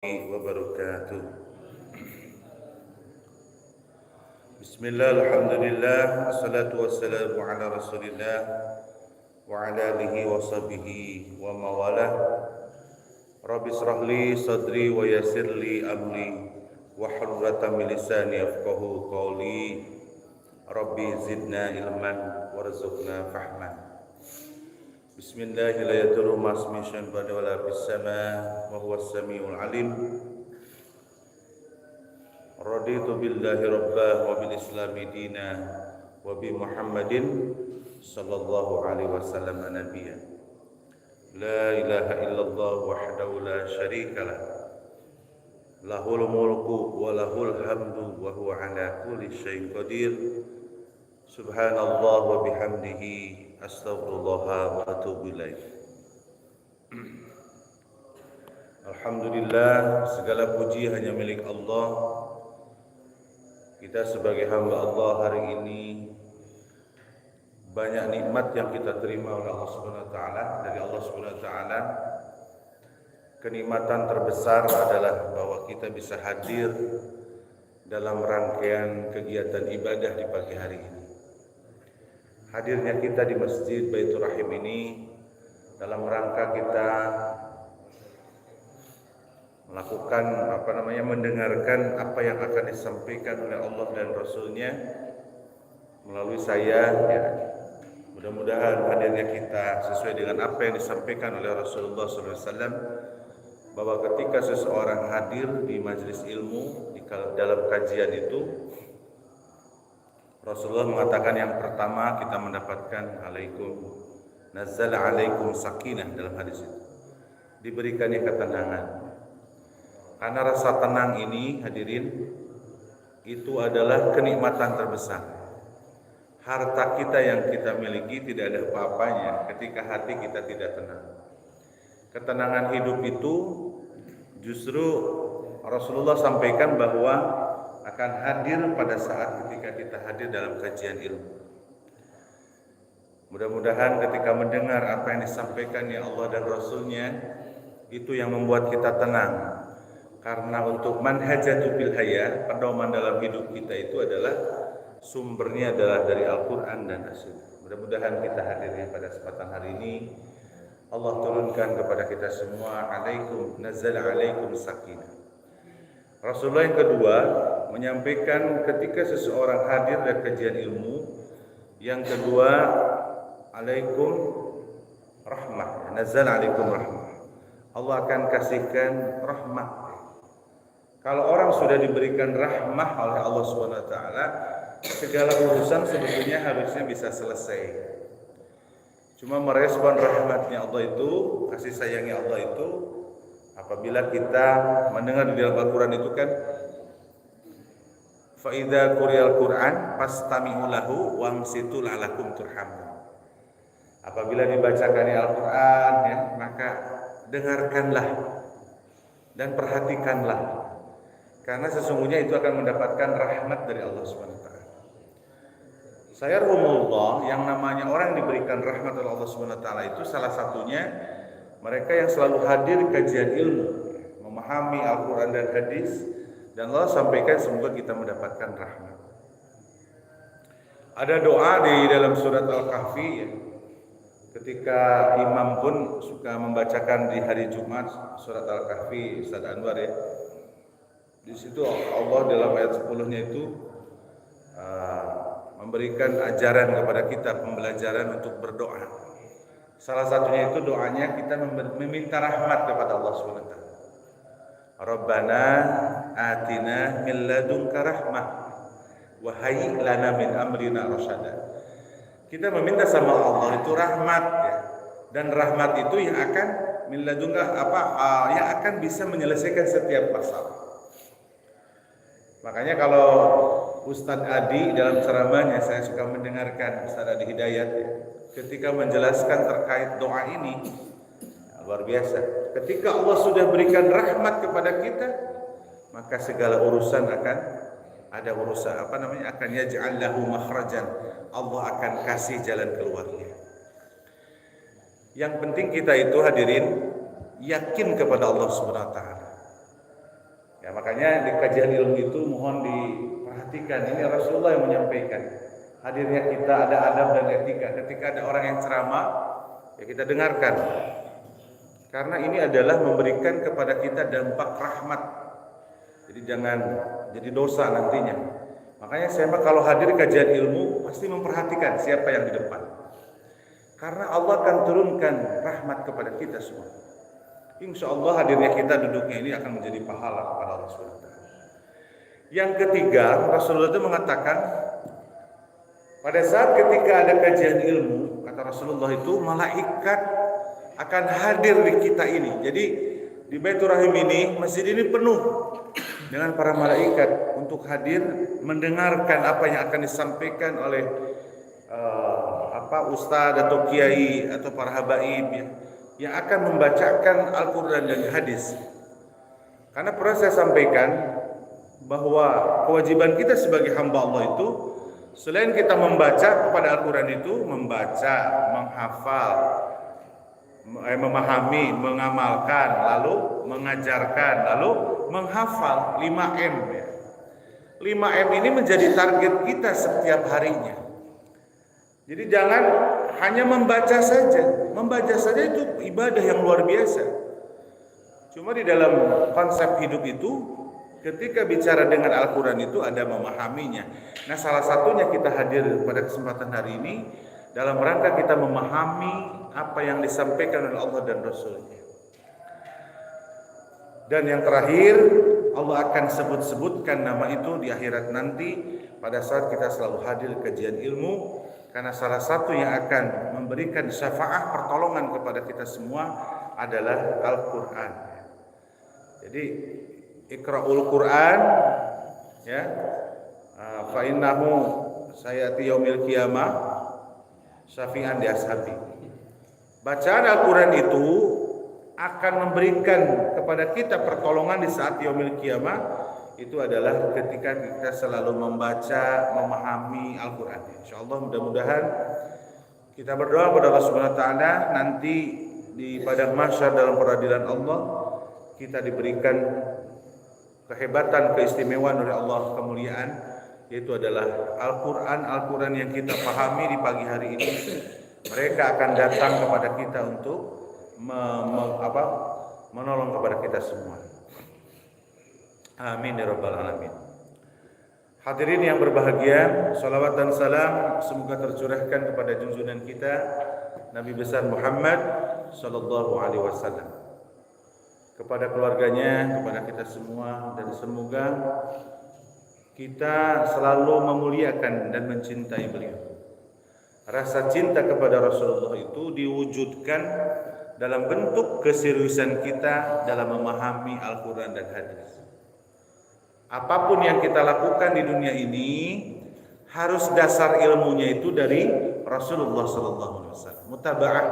wabarakatuh. Bismillah, alhamdulillah, assalatu wassalamu ala rasulillah wa ala alihi wa sahbihi wa mawalah. Rabbi israh li sadri wa yassir li amri wa hlul min lisani yafqahu qawli. Rabbi zidna ilman warzuqna fahman. Bismillahirrahmanirrahim. La yadurru ma ismi syai'un wa la fis sama' wa huwas samiul alim. Raditu billahi rabba wa bil islami dina wa bi Muhammadin sallallahu alaihi wasallam nabiyya. La ilaha illallah wahdahu la syarikalah. Lahul mulku wa lahul hamdu wa huwa ala kulli syai'in qadir. Subhanallah wa bihamdihi astaghfirullah wa atubu ilaih. Alhamdulillah, segala puji hanya milik Allah. Kita sebagai hamba Allah hari ini banyak nikmat yang kita terima oleh Allah Subhanahu wa taala, dari Allah Subhanahu wa taala. Kenikmatan terbesar adalah bahwa kita bisa hadir dalam rangkaian kegiatan ibadah di pagi hari ini. Hadirnya kita di Masjid Baitur Rahim ini dalam rangka kita melakukan mendengarkan apa yang akan disampaikan oleh Allah dan Rasul-Nya melalui saya. Mudah-mudahan hadirnya kita sesuai dengan apa yang disampaikan oleh Rasulullah SAW, bahwa ketika seseorang hadir di majelis ilmu, di dalam kajian itu, Rasulullah mengatakan yang pertama kita mendapatkan nazzala alaikum sakinah, dalam hadis itu diberikannya ketenangan. Karena rasa tenang ini, hadirin, itu adalah kenikmatan terbesar. Harta kita yang kita miliki tidak ada apa-apanya ketika hati kita tidak tenang. Ketenangan hidup itu justru Rasulullah sampaikan bahwa akan hadir pada saat ketika kita hadir dalam kajian ilmu. Mudah-mudahan ketika mendengar apa yang disampaikan ya Allah dan Rasul-Nya, itu yang membuat kita tenang. Karena untuk manhajatu bil haya, pedoman dalam hidup kita itu adalah sumbernya adalah dari Al-Quran dan As-Sunnah. Mudah-mudahan kita hadirnya pada kesempatan hari ini Allah turunkan kepada kita semua nazzala alaikum sakinah. Rasulullah yang kedua menyampaikan ketika seseorang hadir dari kajian ilmu, yang kedua alaikum rahmah, nazzala alaikum rahmah. Allah akan kasihkan rahmat. Kalau orang sudah diberikan rahmah oleh Allah SWT, segala urusan sebetulnya harusnya bisa selesai. Cuma merespon rahmatnya Allah itu, kasih sayangnya Allah itu, apabila kita mendengar di dalam Al-Quran itu kan, fa idza quriyal Qur'an fastami'u lahu wamsitu la'allakum turhamun. Apabila dibacakan Al-Quran, maka dengarkanlah dan perhatikanlah, karena sesungguhnya itu akan mendapatkan rahmat dari Allah SWT. Sayarhumullah, yang namanya orang yang diberikan rahmat oleh Allah SWT itu salah satunya mereka yang selalu hadir kajian ilmu, memahami Al-Quran dan hadis, dan Allah sampaikan semoga kita mendapatkan rahmat. Ada doa di dalam surat Al-Kahfi, ketika imam pun suka membacakan di hari Jumat surat Al-Kahfi, Ustaz Anwar Di situ Allah dalam ayat 10-nya itu memberikan ajaran kepada kita, pembelajaran untuk berdoa. Salah satunya itu doanya kita meminta rahmat kepada Allah SWT. Rabbana atina min ladunka rahmah wa hayyi lana min amrina rasyada. Kita meminta sama Allah itu rahmat, dan rahmat itu yang akan min ladunka yang akan bisa menyelesaikan setiap masalah. Makanya kalau Ustadz Adi dalam ceramahnya, saya suka mendengarkan Ustadz Adi Hidayat ketika menjelaskan terkait doa ini, luar biasa. Ketika Allah sudah berikan rahmat kepada kita, maka segala urusan akan ada urusan akan yaj'al lahu makhrajan. Allah akan kasih jalan keluarnya. Yang penting kita itu hadirin yakin kepada Allah Subhanahu wa taala. Nah, makanya di kajian ilmu itu mohon diperhatikan, ini Rasulullah yang menyampaikan. Hadirnya kita ada adab dan etika. Ketika ada orang yang ceramah, ya kita dengarkan. Karena ini adalah memberikan kepada kita dampak rahmat. Jadi jangan jadi dosa nantinya. Makanya saya kalau hadir kajian ilmu pasti memperhatikan siapa yang di depan. Karena Allah akan turunkan rahmat kepada kita semua. Insya Allah hadirnya kita duduknya ini akan menjadi pahala kepada Allah SWT. Yang ketiga, Rasulullah itu mengatakan pada saat ketika ada kajian ilmu, kata Rasulullah itu malaikat akan hadir di kita ini. Jadi di Baitur Rahim ini, masjid ini penuh dengan para malaikat untuk hadir mendengarkan apa yang akan disampaikan oleh ustaz atau kiai atau para habaib yang akan membacakan Al-Quran dan hadis. Karena pernah saya sampaikan bahwa kewajiban kita sebagai hamba Allah itu selain kita membaca kepada Al-Quran itu membaca, menghafal, memahami, mengamalkan, lalu mengajarkan, lalu menghafal 5M ya. 5M ini menjadi target kita setiap harinya. Jadi jangan hanya membaca saja. Membaca saja itu ibadah yang luar biasa. Cuma di dalam konsep hidup itu ketika bicara dengan Al-Quran itu ada memahaminya. Nah, salah satunya kita hadir pada kesempatan hari ini dalam rangka kita memahami apa yang disampaikan oleh Allah dan Rasul-Nya. Dan yang terakhir, Allah akan sebut-sebutkan nama itu di akhirat nanti pada saat kita selalu hadir kajian ilmu, karena salah satu yang akan memberikan syafaat pertolongan kepada kita semua adalah Al-Quran. Jadi Iqra'ul Quran ya, fa innahu sayati yaumil qiyamah syafi'an di ashabi. Bacaan Al-Quran itu akan memberikan kepada kita pertolongan di saat yaumil qiyamah. Itu adalah ketika kita selalu membaca, memahami Al-Quran. InsyaAllah mudah-mudahan kita berdoa kepada Allah Subhanahu Wa Taala nanti di padang mahsyar dalam peradilan Allah kita diberikan kehebatan, keistimewaan oleh Allah, kemuliaan, yaitu adalah Al-Quran yang kita pahami di pagi hari ini. Mereka akan datang kepada kita untuk menolong kepada kita semua. Amin ya rabbal alamin. Hadirin yang berbahagia, salawat dan salam semoga tercurahkan kepada junjungan kita Nabi besar Muhammad sallallahu alaihi wasallam, kepada keluarganya, kepada kita semua, dan semoga kita selalu memuliakan dan mencintai beliau. Rasa cinta kepada Rasulullah itu diwujudkan dalam bentuk keseriusan kita dalam memahami Al-Quran dan hadis. Apapun yang kita lakukan di dunia ini harus dasar ilmunya itu dari Rasulullah SAW. Mutaba'ah.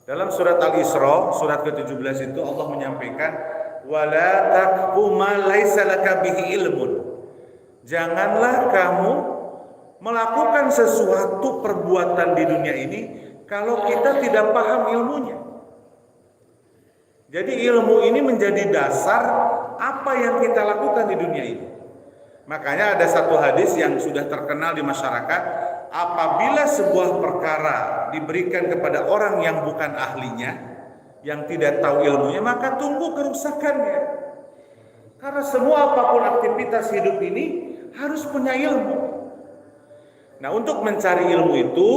Dalam surat Al-Isra, surat ke-17 itu Allah menyampaikan, wala taqfu ma laisa laka bihi ilmun. Janganlah kamu melakukan sesuatu perbuatan di dunia ini kalau kita tidak paham ilmunya. Jadi ilmu ini menjadi dasar apa yang kita lakukan di dunia ini. Makanya ada satu hadis yang sudah terkenal di masyarakat, apabila sebuah perkara diberikan kepada orang yang bukan ahlinya, yang tidak tahu ilmunya, maka tunggu kerusakannya. Karena semua apapun aktivitas hidup ini harus punya ilmu. Nah, untuk mencari ilmu itu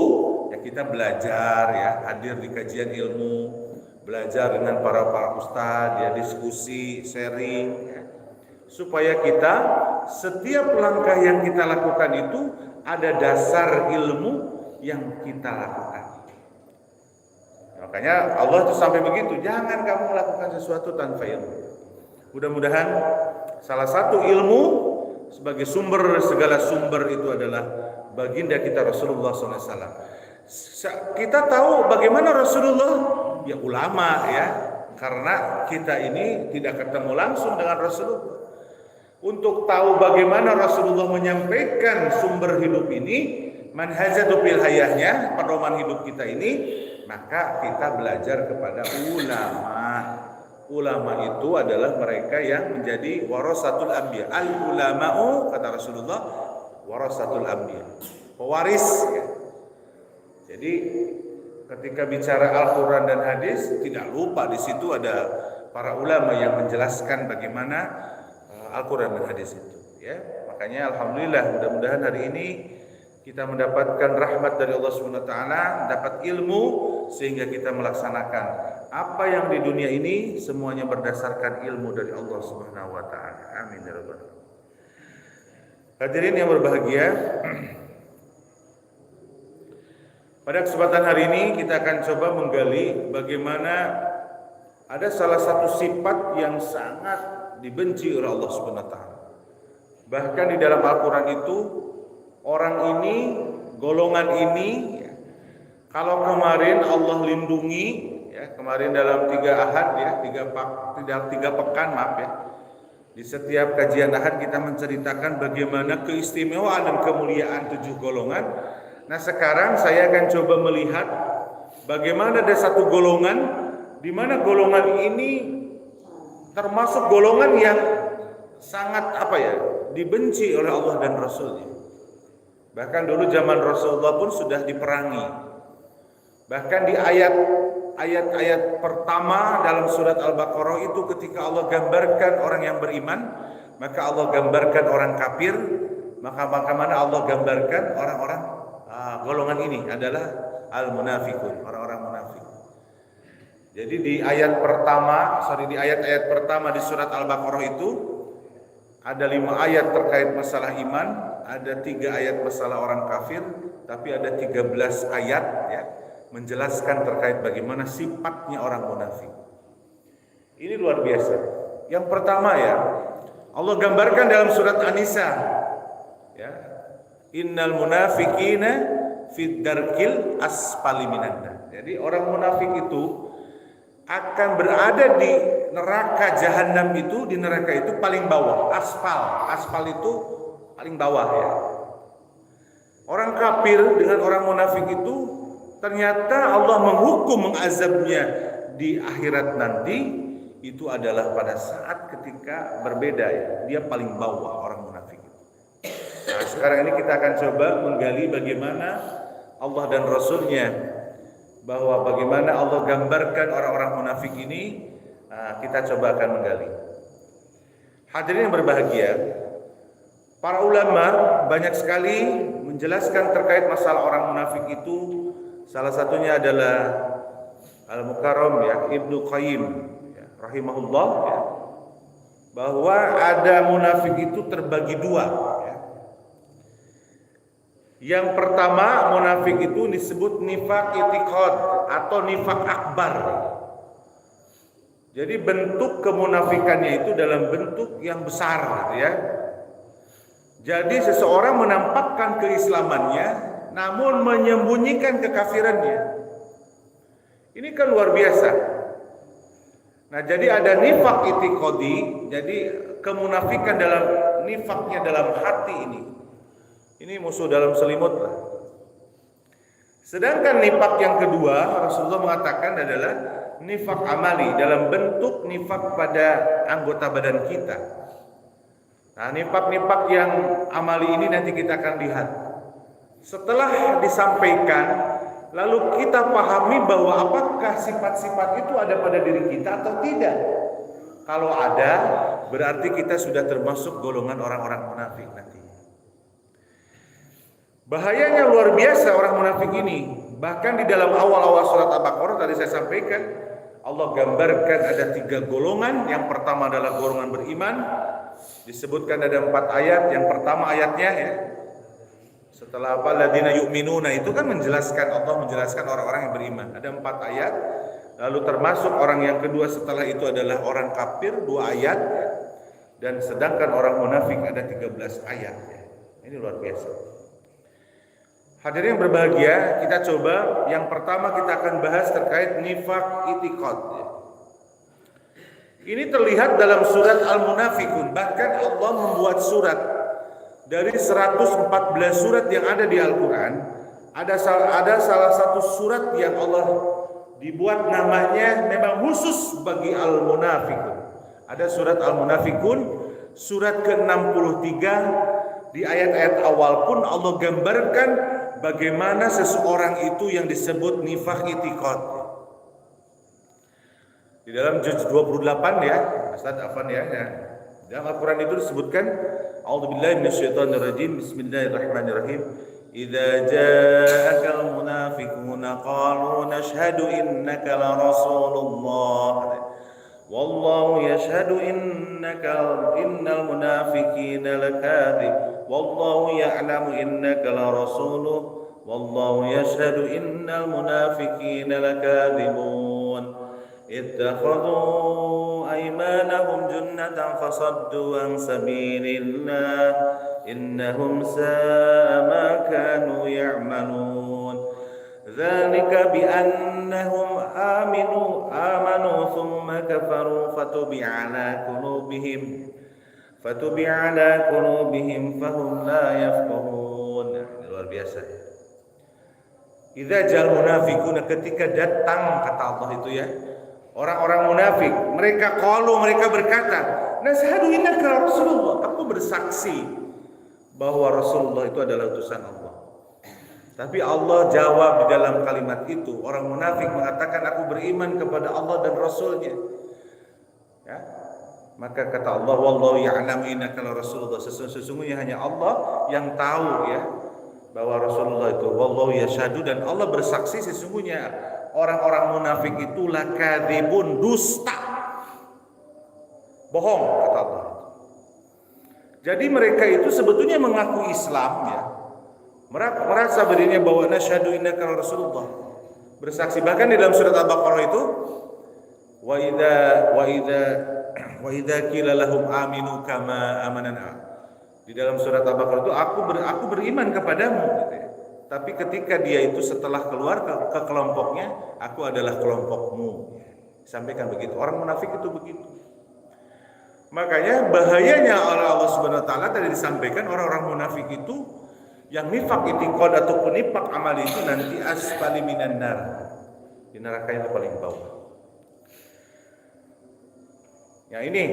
ya kita belajar ya, hadir di kajian ilmu, belajar dengan para ustadz ya, diskusi, sharing ya, supaya kita setiap langkah yang kita lakukan itu ada dasar ilmu yang kita lakukan. Makanya Allah itu sampai begitu, jangan kamu melakukan sesuatu tanpa ilmu. Mudah-mudahan salah satu ilmu sebagai sumber segala sumber itu adalah baginda kita Rasulullah SAW. Kita tahu bagaimana Rasulullah, ya ulama ya, karena kita ini tidak ketemu langsung dengan Rasulullah. Untuk tahu bagaimana Rasulullah menyampaikan sumber hidup ini, manhajatu fil hayahnya, pedoman hidup kita ini, maka kita belajar kepada ulama. Ulama itu adalah mereka yang menjadi warasatul anbiya. Al ulama'u, kata Rasulullah, warasatul anbiya, pewaris ya. Jadi ketika bicara Al-Quran dan hadis, tidak lupa di situ ada para ulama yang menjelaskan bagaimana Al-Quran dan hadis itu ya. Makanya alhamdulillah, mudah-mudahan hari ini kita mendapatkan rahmat dari Allah Subhanahu wa taala, dapat ilmu sehingga kita melaksanakan apa yang di dunia ini semuanya berdasarkan ilmu dari Allah Subhanahu wa taala. Amin ya rabbal alamin. Hadirin yang berbahagia, pada kesempatan hari ini kita akan coba menggali bagaimana ada salah satu sifat yang sangat dibenci oleh Allah Subhanahu wa taala. Bahkan di dalam Al-Qur'an itu orang ini, golongan ini ya, kalau kemarin Allah lindungi ya, kemarin dalam 3 ahad ya, 3 pekan maaf ya. Di setiap kajian ahad kita menceritakan bagaimana keistimewaan dan kemuliaan 7 golongan. Nah, sekarang saya akan coba melihat bagaimana ada satu golongan di mana golongan ini termasuk golongan yang sangat dibenci oleh Allah dan Rasulnya. Bahkan dulu zaman Rasulullah pun sudah diperangi. Bahkan di ayat-ayat pertama dalam surat Al-Baqarah itu ketika Allah gambarkan orang yang beriman, maka Allah gambarkan orang kafir, maka mana Allah gambarkan orang-orang golongan ini adalah al-munafiqun, orang-orang munafik. Jadi di ayat-ayat pertama di surat Al-Baqarah itu ada 5 ayat terkait masalah iman, ada 3 ayat masalah orang kafir, tapi ada 13 ayat ya menjelaskan terkait bagaimana sifatnya orang munafik. Ini luar biasa. Yang pertama ya, Allah gambarkan dalam surat An-Nisa ya, innal munafiqina fid darkil asfali minan nar. Jadi orang munafik itu akan berada di neraka jahanam itu, di neraka itu paling bawah, aspal itu paling bawah ya. Orang kafir dengan orang munafik itu ternyata Allah menghukum, mengazabnya di akhirat nanti itu adalah pada saat ketika berbeda ya, dia paling bawah orang munafik itu. Nah, sekarang ini kita akan coba menggali bagaimana Allah dan Rasulnya, bahwa bagaimana Allah gambarkan orang-orang munafik ini. Kita coba akan menggali. Hadirin yang berbahagia, para ulama banyak sekali menjelaskan terkait masalah orang munafik itu. Salah satunya adalah Al-Mukarram ya, Ibnu Qayyim ya, rahimahullah ya, bahwa ada munafik itu terbagi 2 ya. Yang pertama, munafik itu disebut nifaq i'tiqad atau nifaq akbar. Jadi bentuk kemunafikannya itu dalam bentuk yang besar ya. Jadi seseorang menampakkan keislamannya namun menyembunyikan kekafirannya. Ini kan luar biasa. Nah, jadi ada nifaq i'tiqadi, jadi kemunafikan dalam nifaknya dalam hati ini. Ini musuh dalam selimut lah. Sedangkan nifak yang kedua, Rasulullah mengatakan adalah nifak amali, dalam bentuk nifak pada anggota badan kita. Nah, nifak-nifak yang amali ini nanti kita akan lihat. Setelah disampaikan, lalu kita pahami bahwa apakah sifat-sifat itu ada pada diri kita atau tidak. Kalau ada, berarti kita sudah termasuk golongan orang-orang munafik nanti. Bahayanya luar biasa orang munafik ini. Bahkan di dalam awal-awal surat Al-Baqarah tadi saya sampaikan, Allah gambarkan ada 3 golongan. Yang pertama adalah golongan beriman. Disebutkan ada 4 ayat. Yang pertama ayatnya ya, setelah apa ladina yu'minuna itu kan menjelaskan, Allah menjelaskan orang-orang yang beriman. Ada 4 ayat. Lalu termasuk orang yang kedua setelah itu adalah orang kafir, 2 ayat. Dan sedangkan orang munafik ada 13 ayat ya. Ini luar biasa. Hadirin yang berbahagia, kita coba yang pertama kita akan bahas terkait nifaq i'tiqad. Ini terlihat dalam surat Al-Munafiqun. Bahkan Allah membuat surat dari 114 surat yang ada di Al-Quran. Ada salah satu surat yang Allah dibuat namanya memang khusus bagi al-munafikun. Ada surat al-munafikun, surat ke-63, di ayat-ayat awal pun Allah gambarkan bagaimana seseorang itu yang disebut nifaq i'tiqad. Di dalam juz 28 ya, Ustaz Afan ya. Dalam Al-Qur'an itu disebutkan A'udzubillahi minasyaitonirrajim. Bismillahirrahmanirrahim. Idza ja'akal munafiquna qalu nashhadu innaka la rasulullah. Wallahu yashhadu innal munafiqina lakadzib. Wallahu ya'lamu innaka la rasuluh. Wallahu yashhadu innal munafiqina lakadzibun. Ittakhadhu aymanahum junnatan fasaddu an sabilillah innahum sa'a ma kanu ya'malun. Dzalika bi annahum amanu thumma kafaru fatubi'a ala qulubihim fahum la yafqahun. Luar biasa. Idza jal munafiquna, ketika datang kata Allah itu ya, orang-orang munafik, mereka berkata, nashhadu innaka rasulullah, aku bersaksi bahwa Rasulullah itu adalah utusan Allah. Tapi Allah jawab di dalam kalimat itu, orang munafik mengatakan aku beriman kepada Allah dan Rasulnya. Ya. Maka kata Allah, wallahu ya'lamu innaka rasulullah, sesungguhnya hanya Allah yang tahu ya bahwa Rasulullah itu, wallahu yashhadu, dan Allah bersaksi sesungguhnya orang-orang munafik itu lakadzibun, dusta, bohong kata Allah. Jadi mereka itu sebetulnya mengaku Islam ya, merasa dirinya bahwa nasyhadu innaka rasulullah, bersaksi. Bahkan di dalam surat Al-Baqarah itu wa idza qila lahum aminu kama amanana. Di dalam surat Al-Baqarah itu aku beriman kepadamu gitu ya. Tapi ketika dia itu setelah keluar ke kelompoknya, aku adalah kelompokmu. Sampaikan begitu. Orang munafik itu begitu. Makanya bahayanya oleh Allah Subhanahu wa taala tadi disampaikan, orang-orang munafik itu yang nifaq i'tiqad ataupun nifaq amali itu nanti asfali minan nar. Di neraka yang paling bawah. Ya ini,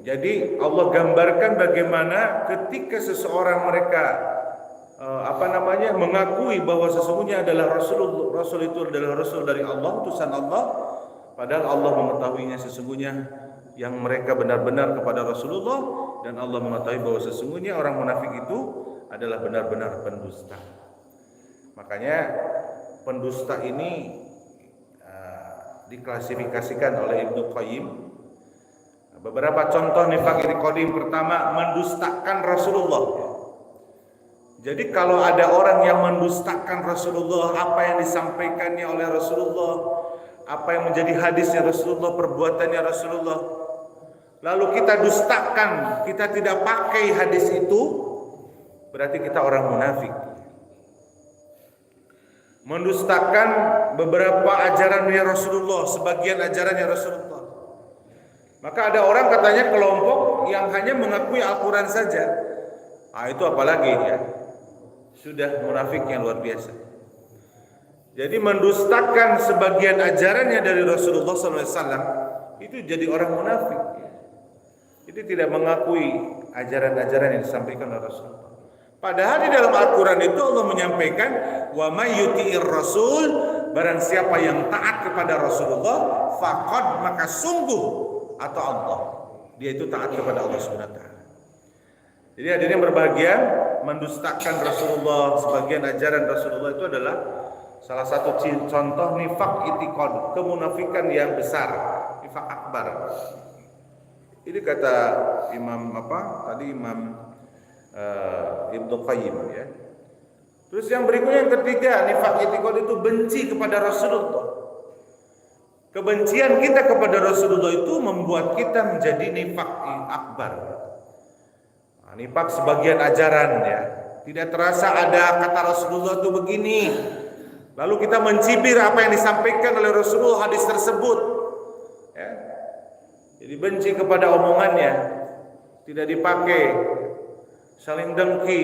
jadi Allah gambarkan bagaimana ketika seseorang mereka mengakui bahwa sesungguhnya adalah Rasul itu adalah Rasul dari Allah, utusan Allah, padahal Allah mengetahuinya sesungguhnya yang mereka benar-benar kepada Rasulullah, dan Allah mengetahui bahwa sesungguhnya orang munafik itu adalah benar-benar pendusta. Makanya pendusta ini diklasifikasikan oleh Ibnu Qayyim. Beberapa contoh nifaq i'tiqadi. Pertama, mendustakan Rasulullah. Jadi kalau ada orang yang mendustakan Rasulullah, apa yang disampaikannya oleh Rasulullah, apa yang menjadi hadisnya Rasulullah, perbuatannya Rasulullah, lalu kita dustakan, kita tidak pakai hadis itu, berarti kita orang munafik. Mendustakan beberapa ajarannya Rasulullah, sebagian ajarannya Rasulullah. Maka ada orang katanya kelompok yang hanya mengakui Al-Quran saja. Itu apalagi ya, sudah munafik yang luar biasa. Jadi mendustakan sebagian ajarannya dari Rasulullah SAW itu jadi orang munafik. Itu tidak mengakui ajaran-ajaran yang disampaikan oleh Rasulullah. Padahal di dalam Al-Quran itu Allah menyampaikan, wa may yuti'ir rasul, barang siapa yang taat kepada Rasulullah, faqad, maka sungguh, atau Allah, dia itu taat kepada Allah Subhanahu wa taala. Jadi hadirin berbahagia, mendustakan Rasulullah, sebagian ajaran Rasulullah itu adalah salah satu contoh nifaq i'tiqad, kemunafikan yang besar, nifaq akbar. Ini kata Imam Ibnu Qayyim ya. Terus yang berikutnya, yang ketiga, nifaq i'tiqad itu benci kepada Rasulullah. Kebencian kita kepada Rasulullah itu membuat kita menjadi nifaq akbar. Nifaq sebagian ajaran ya. Tidak terasa ada kata Rasulullah itu begini, lalu kita mencibir apa yang disampaikan oleh Rasulullah, hadis tersebut ya. Jadi benci kepada omongannya, tidak dipakai, saling dengki.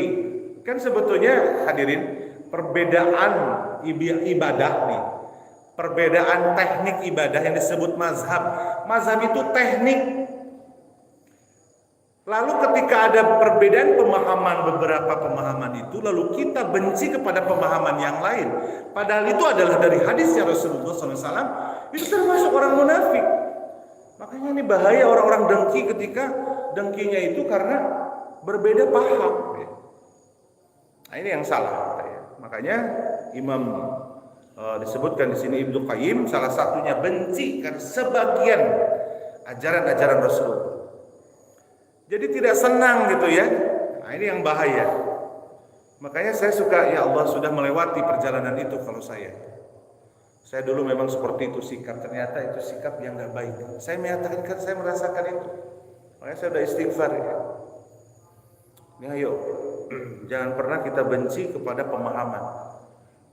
Kan sebetulnya hadirin, perbedaan ibadah nih, perbedaan teknik ibadah yang disebut mazhab. Mazhab itu teknik. Lalu ketika ada perbedaan pemahaman, beberapa pemahaman itu, lalu kita benci kepada pemahaman yang lain. Padahal itu adalah dari hadisnya Rasulullah SAW, itu termasuk orang munafik. Makanya ini bahaya orang-orang dengki ketika dengkinya itu karena berbeda paham. Nah, ini yang salah. Makanya Imam disebutkan di sini Ibnu Qayyim salah satunya benci kan sebagian ajaran-ajaran Rasulullah. Jadi tidak senang gitu ya. Nah, ini yang bahaya. Makanya saya suka, ya Allah sudah melewati perjalanan itu kalau saya. Saya dulu memang seperti itu sikap, ternyata itu sikap yang gak baik. Saya menyatakan kan saya merasakan itu. Makanya saya sudah istighfar ya. Ini ayo, jangan pernah kita benci kepada pemahaman.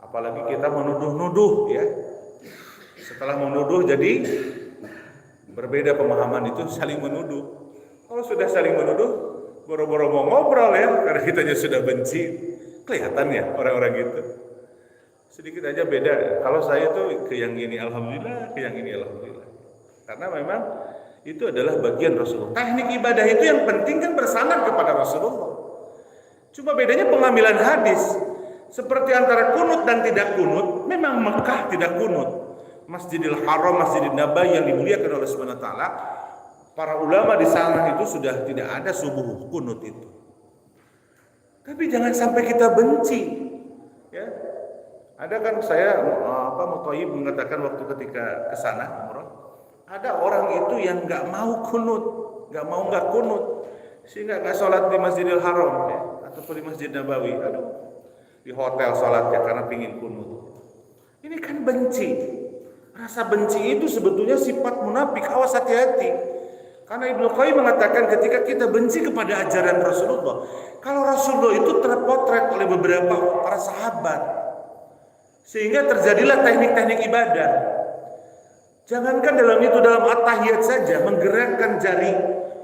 Apalagi kita menuduh-nuduh ya. Setelah menuduh jadi berbeda pemahaman itu saling menuduh. Kalau sudah saling menuduh, boro-boro mau ngobrol ya, karena kitanya sudah benci, kelihatan ya orang-orang gitu. Sedikit aja beda. Kalau saya tuh ke yang ini alhamdulillah, ke yang ini alhamdulillah. Karena memang itu adalah bagian Rasulullah. Teknik ibadah itu yang penting kan bersandar kepada Rasulullah. Cuma bedanya pengambilan hadis. Seperti antara kunut dan tidak kunut, memang Mekah tidak kunut. Masjidil Haram, Masjidil Nabawi yang dimuliakan oleh Subhanahu wa taala, para ulama di sana itu sudah tidak ada subuh kunut itu. Tapi jangan sampai kita benci. Ya. Ada kan saya Muthayyib mengatakan waktu ketika ke sana umrah, ada orang itu yang nggak mau kunut, nggak kunut, sehingga nggak sholat di Masjidil Haram ya, ataupun di Masjid Nabawi. Aduh, di hotel sholatnya karena pingin kunut. Ini kan benci. Rasa benci itu sebetulnya sifat munafik. Awas hati-hati. Karena Ibnu Qayyim mengatakan ketika kita benci kepada ajaran Rasulullah, kalau Rasulullah itu terpotret oleh beberapa para sahabat, sehingga terjadilah teknik-teknik ibadah. Jangankan dalam at-tahiyat saja, menggerakkan jari,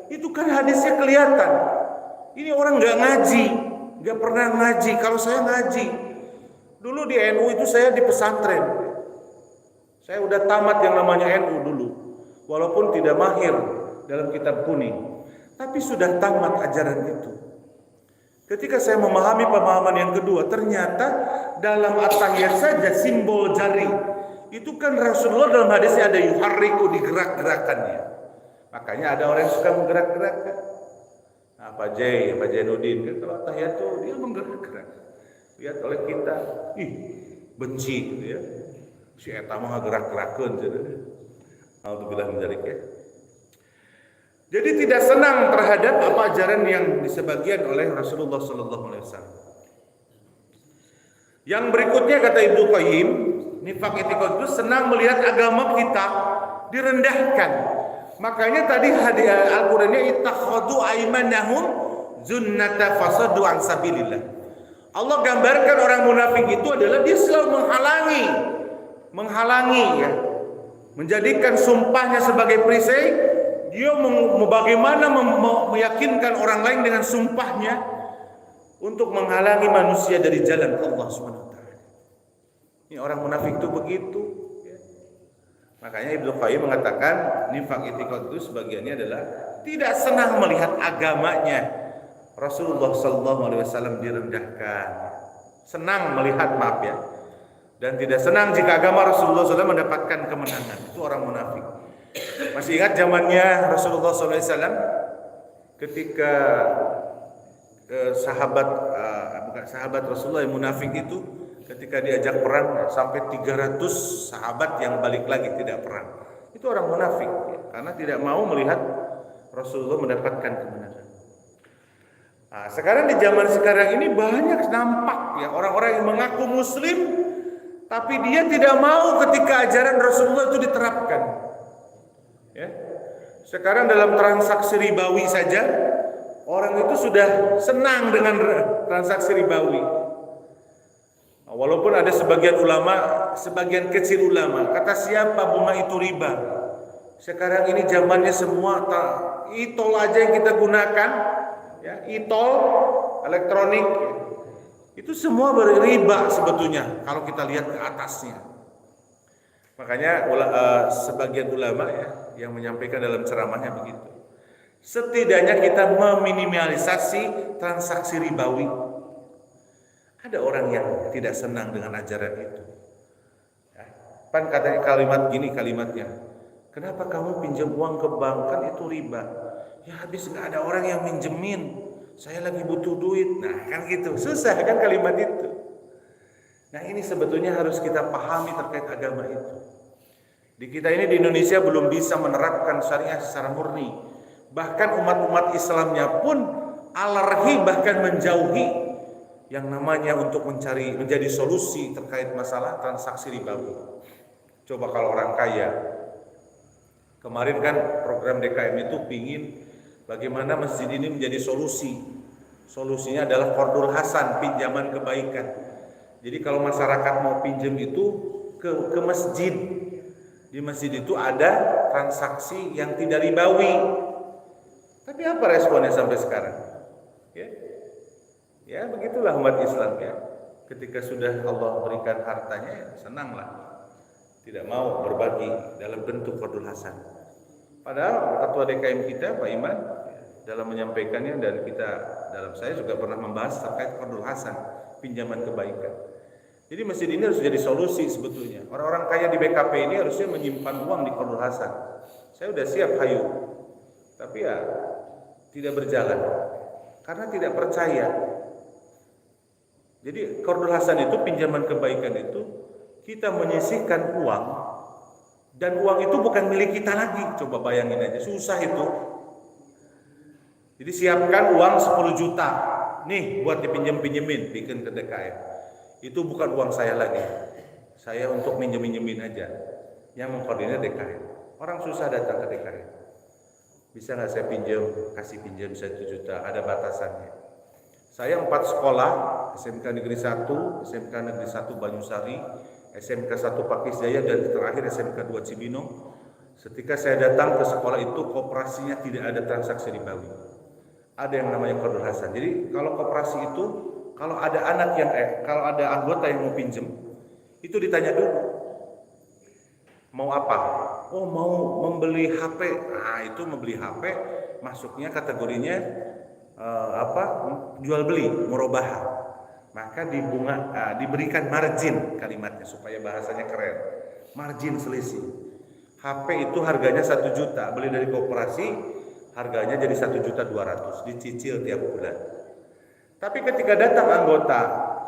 itu kan hadisnya kelihatan. Ini orang nggak ngaji, nggak pernah ngaji. Kalau saya ngaji, dulu di NU itu saya di pesantren. Saya udah tamat yang namanya NU dulu, walaupun tidak mahir dalam kitab kuning, tapi sudah tamat ajaran itu. Ketika saya memahami pemahaman yang kedua, ternyata dalam at-tahiyat saja simbol jari itu kan Rasulullah dalam hadisnya ada yuharriku, digerak-gerakannya. Makanya ada orang yang suka menggerak-gerakkan. Nah, Pak Jainuddin kan kalau at-tahiyat itu dia menggerak-gerak. Lihat oleh kita, benci gitu ya. Si eta mah gerak-gerakkeun gitu. Alhamdulillah menjalik ya. Jadi tidak senang terhadap apa ajaran yang disebagian oleh Rasulullah sallallahu alaihi wasallam. Yang berikutnya kata Ibnu Qayyim, nifaq i'tiqad itu senang melihat agama kita direndahkan. Makanya tadi Al-Qur'annya ittakhadhu aymanahum junnata fasadu an sabilillah. Allah gambarkan orang munafik itu adalah dia selalu menghalangi ya. Menjadikan sumpahnya sebagai perisai. Dia bagaimana meyakinkan orang lain dengan sumpahnya untuk menghalangi manusia dari jalan Allah Subhanahu wa taala. Ini orang munafik itu begitu ya. Makanya Ibnu Qayyim mengatakan nifaq i'tiqad itu sebagiannya adalah tidak senang melihat agamanya Rasulullah sallallahu alaihi wasallam direndahkan. Senang melihat, maaf ya. Dan tidak senang jika agama Rasulullah SAW mendapatkan kemenangan. Itu orang munafik. Masih ingat zamannya Rasulullah SAW ketika sahabat Rasulullah yang munafik itu ketika diajak perang sampai 300 sahabat yang balik lagi tidak perang. Itu orang munafik ya, karena tidak mau melihat Rasulullah mendapatkan kemenangan. Nah, sekarang di zaman sekarang ini banyak nampak ya orang-orang yang mengaku muslim tapi dia tidak mau ketika ajaran Rasulullah itu diterapkan. Ya. Sekarang dalam transaksi ribawi saja orang itu sudah senang dengan transaksi ribawi. Nah, walaupun ada sebagian kecil ulama kata siapa bunga itu riba. Sekarang ini zamannya semua e-tol aja yang kita gunakan, ya, e-tol elektronik itu semua berriba sebetulnya kalau kita lihat ke atasnya. Makanya sebagian ulama ya yang menyampaikan dalam ceramahnya begitu. Setidaknya kita meminimalisasi transaksi ribawi. Ada orang yang tidak senang dengan ajaran itu. Ya, pan katanya kalimat gini kalimatnya. Kenapa kamu pinjam uang ke bank, kan itu riba? Ya habis nggak ada orang yang minjemin. Saya lagi butuh duit. Nah kan gitu. Susah kan kalimat itu. Nah ini sebetulnya harus kita pahami terkait agama itu. Di kita ini di Indonesia belum bisa menerapkan syariah secara murni. Bahkan umat-umat Islamnya pun alergi bahkan menjauhi yang namanya untuk menjadi solusi terkait masalah transaksi ribawi. Coba kalau orang kaya, kemarin kan program DKM itu pingin bagaimana masjid ini menjadi solusi. Solusinya adalah qardul hasan, pinjaman kebaikan. Jadi kalau masyarakat mau pinjam itu ke masjid, di masjid itu ada transaksi yang tidak ribawi. Tapi apa responnya sampai sekarang? Ya begitulah umat Islam ya. Ketika sudah Allah berikan hartanya, ya senanglah. Tidak mau berbagi dalam bentuk qardul hasan. Padahal ketua DKM kita Pak Iman dalam menyampaikannya dan saya juga pernah membahas terkait qardul hasan, pinjaman kebaikan. Jadi masjid ini harus jadi solusi sebetulnya. Orang-orang kaya di BKP ini harusnya menyimpan uang di qardul hasan. Saya udah siap hayu. Tapi ya tidak berjalan karena tidak percaya. Jadi qardul hasan itu pinjaman kebaikan itu kita menyisihkan uang dan uang itu bukan milik kita lagi. Coba bayangin aja, susah itu. Jadi siapkan uang 10 juta. Nih buat dipinjem-pinjemin bikin ke DKM. Itu bukan uang saya lagi. Saya untuk minjem-minjemin aja. Yang mengkoordinir DKM. Orang susah datang ke DKM. Bisa nggak saya pinjam? Kasih pinjam 1 juta. Ada batasannya. Saya 4 sekolah, SMK Negeri 1, SMK Negeri 1 Banyusari, SMK 1 Pakis Jaya, dan terakhir SMK 2 Cibinong. Ketika saya datang ke sekolah itu, koperasinya tidak ada transaksi ribawi. Ada yang namanya qardul hasan. Jadi kalau koperasi itu, kalau ada kalau ada anggota yang mau pinjam, itu ditanya dulu, mau apa? Oh mau membeli HP. Nah itu membeli HP, masuknya kategorinya jual beli, murabahah. Maka diberikan margin kalimatnya supaya bahasanya keren. Margin selisih. HP itu harganya 1 juta, beli dari koperasi harganya jadi 1.200.000, dicicil tiap bulan. Tapi ketika datang anggota,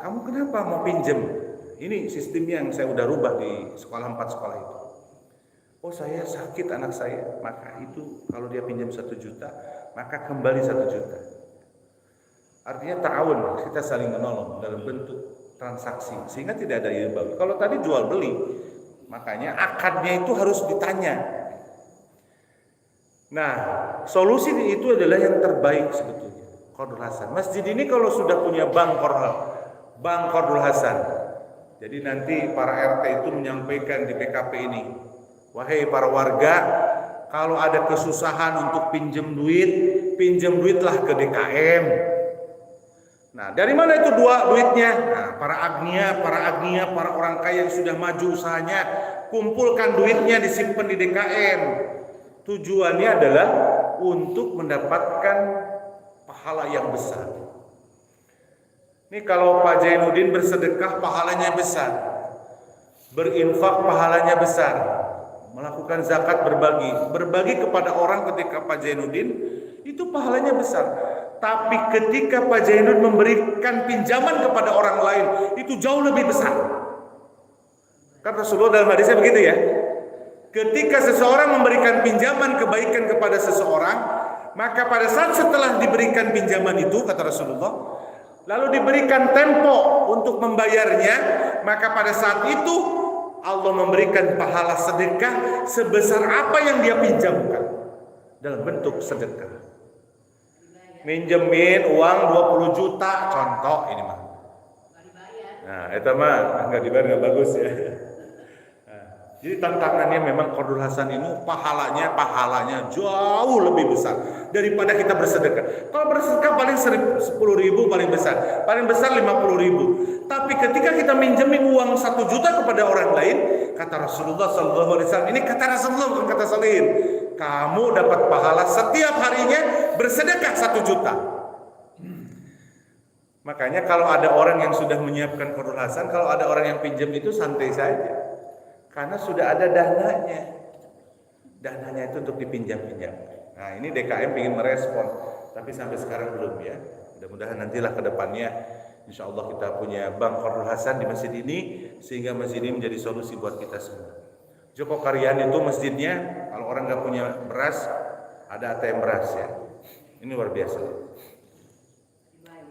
kamu kenapa mau pinjem? Ini sistemnya yang saya udah rubah di sekolah 4 sekolah itu. Oh saya sakit anak saya, maka itu kalau dia pinjam 1 juta, maka kembali 1 juta. Artinya ta'awun, kita saling menolong dalam bentuk transaksi, sehingga tidak ada riba. Kalau tadi jual beli, makanya akadnya itu harus ditanya. Nah, solusi itu adalah yang terbaik sebetulnya, qardul hasan. Masjid ini kalau sudah punya bank qardul hasan. Jadi nanti para RT itu menyampaikan di PKP ini, wahai para warga, kalau ada kesusahan untuk pinjam duitlah ke DKM. Nah, dari mana itu duitnya? Nah, para agnia, para orang kaya yang sudah maju usahanya, kumpulkan duitnya, disimpan di DKM. Tujuannya adalah untuk mendapatkan pahala yang besar. Ini kalau Pak Zainuddin bersedekah pahalanya besar, berinfak pahalanya besar, melakukan zakat berbagi kepada orang ketika Pak Zainuddin itu pahalanya besar. Tapi ketika Pak Zainuddin memberikan pinjaman kepada orang lain itu jauh lebih besar. Kan Rasulullah dalam hadisnya begitu ya. Ketika seseorang memberikan pinjaman kebaikan kepada seseorang, maka pada saat setelah diberikan pinjaman itu, kata Rasulullah, lalu diberikan tempo untuk membayarnya, maka pada saat itu Allah memberikan pahala sedekah sebesar apa yang dia pinjamkan dalam bentuk sedekah. Minjemin uang 20 juta, contoh ini mah. Nah, itu mah enggak dibayar enggak bagus ya. Nah, Jadi tantangannya memang qardul hasan ini pahalanya jauh lebih besar daripada kita bersedekah. Kalau bersedekah paling 10.000 paling besar 50.000. Tapi ketika kita minjemin uang 1 juta kepada orang lain, kata Rasulullah SAW, ini kata Rasulullah bukan kata Salihin, kamu dapat pahala setiap harinya bersedekah 1 juta. Makanya kalau ada orang yang sudah menyiapkan qardul hasan, kalau ada orang yang pinjam itu santai saja. Karena sudah ada dananya. Dananya itu untuk dipinjam-pinjam. Nah, ini DKM ingin merespon, tapi sampai sekarang belum ya. Mudah-mudahan nantilah ke depannya insya Allah kita punya bank qardul hasan di masjid ini, sehingga masjid ini menjadi solusi buat kita semua. Joko Karyan itu masjidnya, kalau orang nggak punya beras, ada ATM beras ya. Ini luar biasa.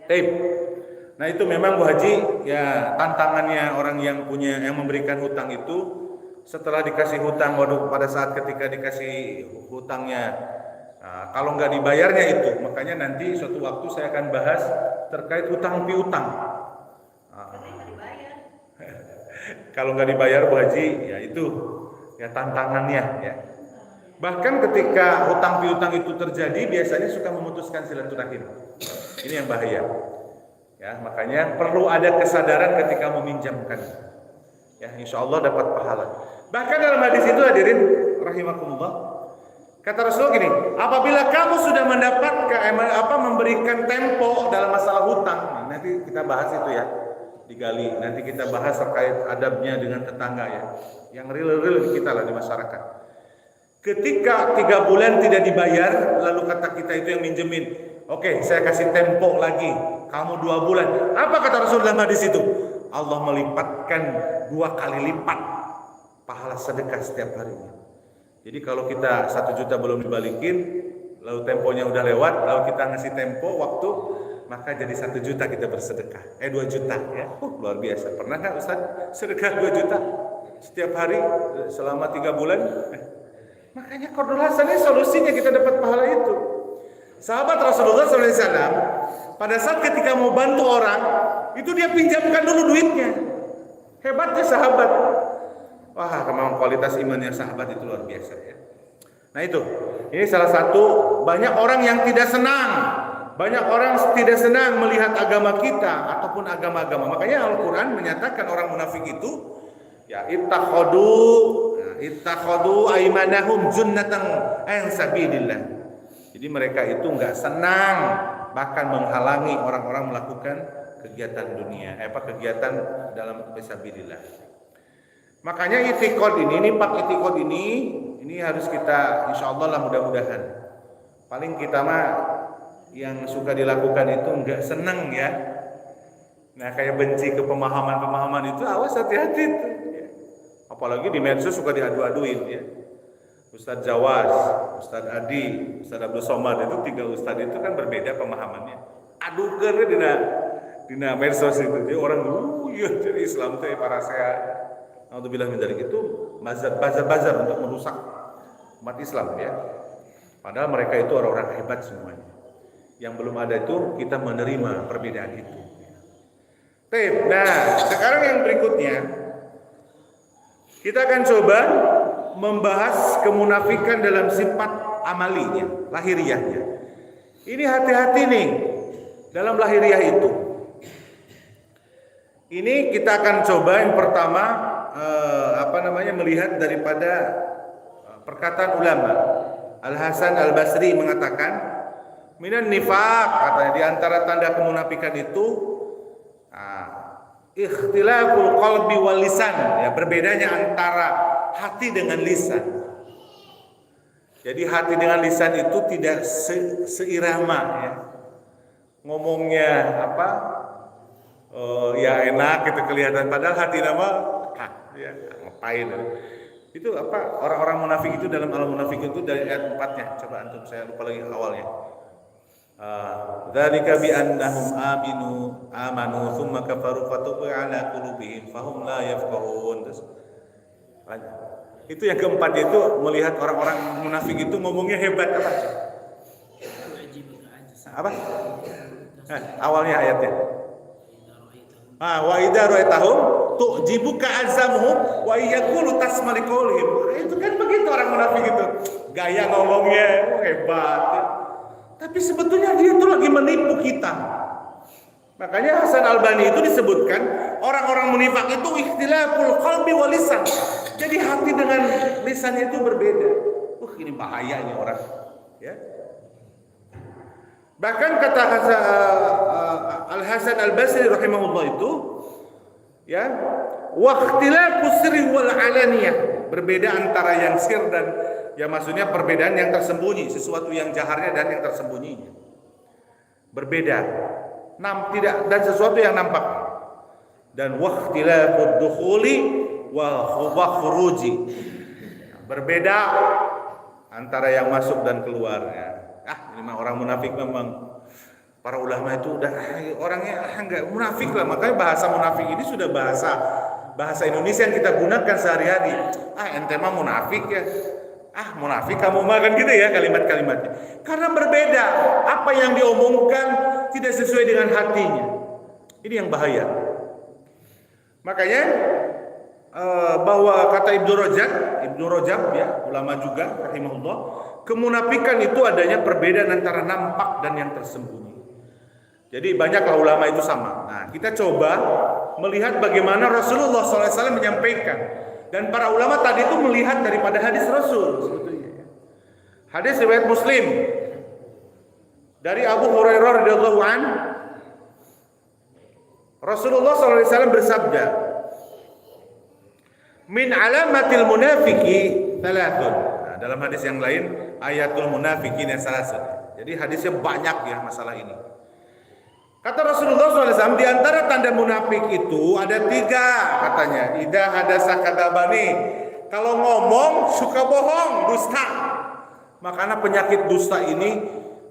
Tape. Nah itu memang Bu Haji, ya tantangannya orang yang memberikan hutang itu, setelah dikasih hutang, pada saat ketika dikasih hutangnya, nah, kalau nggak dibayarnya itu, makanya nanti suatu waktu saya akan bahas terkait hutang piutang. Kalau nggak dibayar Bu Haji, ya itu ya tantangannya ya. Bahkan ketika hutang piutang itu terjadi, biasanya suka memutuskan silaturahim. Ini yang bahaya. Ya, makanya perlu ada kesadaran ketika meminjamkan. Ya, insya Allah dapat pahala. Bahkan dalam hadis itu hadirin rahimakumullah, kata Rasulullah gini, apabila kamu sudah memberikan tempo dalam masalah hutang, nanti kita bahas itu ya, digali. Nanti kita bahas terkait adabnya dengan tetangga ya, yang real kita lah di masyarakat. Ketika 3 bulan tidak dibayar, lalu kata kita itu yang minjemin, oke, saya kasih tempo lagi, kamu 2 bulan. Apa kata Rasulullah di situ? Allah melipatkan 2 kali lipat pahala sedekah setiap harinya. Jadi kalau kita 1 juta belum dibalikin, lalu temponya udah lewat, lalu kita ngasih tempo waktu, maka jadi 1 juta kita bersedekah. 2 juta ya. Luar biasa. Pernah nggak Ustaz sedekah 2 juta setiap hari selama 3 bulan? Makanya qardul hasan ini solusinya kita dapat pahala itu. Sahabat Rasulullah SAW pada saat ketika mau bantu orang, itu dia pinjamkan dulu duitnya. Hebatnya sahabat. Wah, memang kualitas imannya sahabat itu luar biasa ya. Nah itu, ini salah satu, banyak orang yang tidak senang. Banyak orang tidak senang melihat agama kita ataupun agama-agama. Makanya Al-Quran menyatakan orang munafik itu, ya ittakhadu aimanahum junnatan an sabilillah. Jadi mereka itu enggak senang, bahkan menghalangi orang-orang melakukan kegiatan dunia, kegiatan dalam fisabilillah. Makanya itikad ini pak ini harus kita insyaallah lah mudah-mudahan. Paling kita mah yang suka dilakukan itu enggak senang ya. Nah, kayak benci ke pemahaman-pemahaman itu, awas hati-hati itu. Apalagi di medsos suka diadu-aduin ya. Ustadz Jawas, Ustadz Adi, Ustadz Abdul Somad itu 3 ustadz itu kan berbeda pemahamannya. Adukeun dina medsos itu. Jadi orang jadi Islam teh para saya alhamdulillah min dzalik itu bazar untuk merusak umat Islam ya. Padahal mereka itu orang-orang hebat semuanya. Yang belum ada itu kita menerima perbedaan itu. Nah, sekarang yang berikutnya kita akan coba membahas kemunafikan dalam sifat amalinya, lahiriahnya. Ini hati-hati nih dalam lahiriah itu. Ini kita akan coba yang pertama melihat daripada perkataan ulama. Al-Hasan Al-Basri mengatakan, minan nifaq, katanya di antara tanda kemunafikan itu ikhtilaful qalbi wal lisan, ya berbedanya antara hati dengan lisan. Jadi hati dengan lisan itu tidak seirama ya. Ngomongnya ya enak gitu kelihatan, padahal hati nama ya ngapain ya. Itu orang-orang munafik itu dalam al-munafik itu dari ayat 4-nya. Coba antum, saya lupa lagi awalnya. Dzalika bi annahum amanu tsumma kafaru fatuba ala qulubihim fahum la yafqahun. Itu yang keempat, itu melihat orang-orang munafik itu ngomongnya hebat apa? Awalnya ayatnya. Wa idza ra'aitahum tu'jibuka azamuhum wa yaqulu tasmali qaulihim. Itu kan begitu orang munafik itu. Gaya ngomongnya hebat. Tapi sebetulnya dia itu lagi menipu kita. Makanya Hasan Albani itu disebutkan orang-orang munafik itu ikhtilaful qalbi wal lisan. Jadi hati dengan lisannya itu berbeda. Ini bahaya ini orang. Ya. Bahkan kata Al Hasan Al Basri rahimahullah itu, ya, waqtilafu sirri wal alaniyah, berbeda antara yang sir dan, ya maksudnya perbedaan yang tersembunyi, sesuatu yang jaharnya dan yang tersembunyinya. Berbeda. Tidak, dan sesuatu yang nampak. Dan waqtilafu dukhuli wa khuruji. Berbeda antara yang masuk dan keluarnya. Ini mah orang munafik memang. Para ulama itu udah orangnya enggak munafik lah. Makanya bahasa munafik ini sudah bahasa Indonesia yang kita gunakan sehari-hari. Ente mah munafik ya. Munafik kamu mah, kan gitu ya kalimat-kalimatnya. Karena berbeda, apa yang diomongkan tidak sesuai dengan hatinya. Ini yang bahaya. Makanya bahwa kata Ibnu Rajab ya, ulama juga rahimahullah, kemunafikan itu adanya perbedaan antara nampak dan yang tersembunyi. Jadi banyaklah ulama itu sama. Nah, kita coba melihat bagaimana Rasulullah SAW menyampaikan. Dan para ulama tadi itu melihat daripada hadis Rasul sebetulnya. Hadis riwayat Muslim dari Abu Hurairah radhiyallahu an, Rasulullah SAW bersabda, min alamatil munafiki thalathun. Nah, dalam hadis yang lain ayatul munafikin salasun. Jadi hadisnya banyak ya masalah ini. Kata Rasulullah SAW, di antara tanda munafik itu ada 3 katanya. Idza hadasa kadzabani. Kalau ngomong suka bohong, dusta. Makanya penyakit dusta ini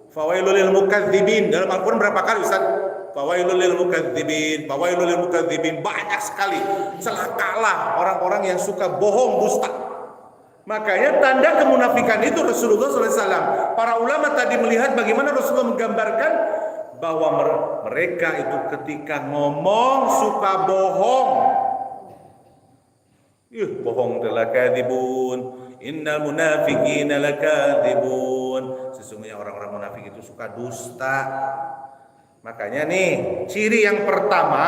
fawailul lil mukadzibin. Dalam Al-Qur'an berapa kali Ustaz? Fawailul lil mukadzibin, fawailul lil mukadzibin, banyak sekali. Celakalah orang-orang yang suka bohong, dusta. Makanya tanda kemunafikan itu Rasulullah SAW. Para ulama tadi melihat bagaimana Rasulullah menggambarkan bahwa mereka itu ketika ngomong suka bohong. Bohong telah kadibun. Innal munafiqina lakadzibun. Sesungguhnya orang-orang munafik itu suka dusta. Makanya nih, ciri yang pertama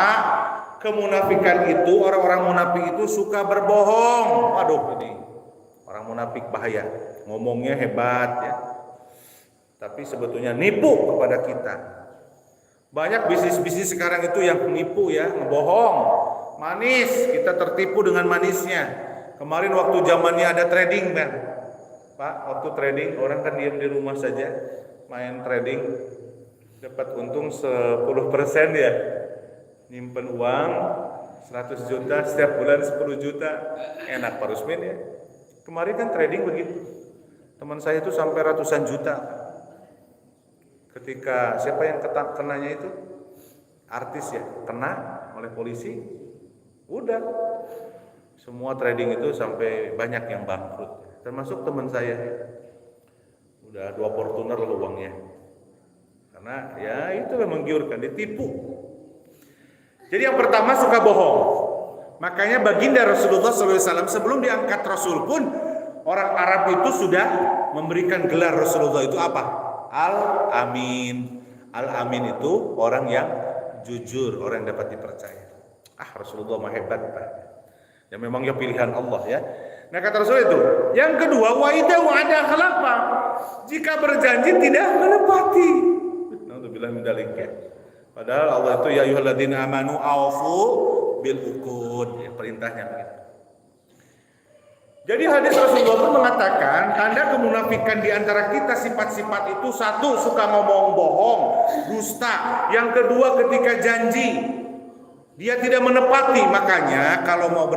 kemunafikan itu, orang-orang munafik itu suka berbohong. Waduh, ini orang munafik bahaya. Ngomongnya hebat ya. Tapi sebetulnya nipu kepada kita. Banyak bisnis-bisnis sekarang itu yang nipu ya, ngebohong. Manis, kita tertipu dengan manisnya. Kemarin waktu zamannya ada trading kan, Pak, waktu trading orang kan diam di rumah saja, main trading, dapat untung 10% ya, nyimpen uang 100 juta, setiap bulan 10 juta, enak Pak Rusmin ya. Kemarin kan trading begitu, teman saya itu sampai ratusan juta. Ketika siapa yang kenanya itu? Artis ya, kena oleh polisi, udah. Semua trading itu sampai banyak yang bangkrut. Termasuk teman saya. Udah 2 Fortuner uangnya. Karena ya itu memang menggiurkan, ditipu. Jadi yang pertama suka bohong. Makanya baginda Rasulullah SAW sebelum diangkat Rasul pun, orang Arab itu sudah memberikan gelar Rasulullah itu apa? Al-Amin. Al-Amin itu orang yang jujur, orang yang dapat dipercaya. Rasulullah mah hebat Pak. Ya memang ya pilihan Allah ya. Nah kata Rasul itu. Yang kedua, wa idza wa'ada khalafa. Jika berjanji tidak menepati. Naudzubillah min dzalik ya. Padahal Allah itu ya ayyuhalladzina amanu aufu bil uqud, ya, perintahnya begitu. Jadi hadis Rasulullah itu mengatakan tanda kemunafikan di antara kita sifat-sifat itu, 1 suka ngomong bohong, dusta. Yang kedua ketika janji dia tidak menepati. Makanya kalau mau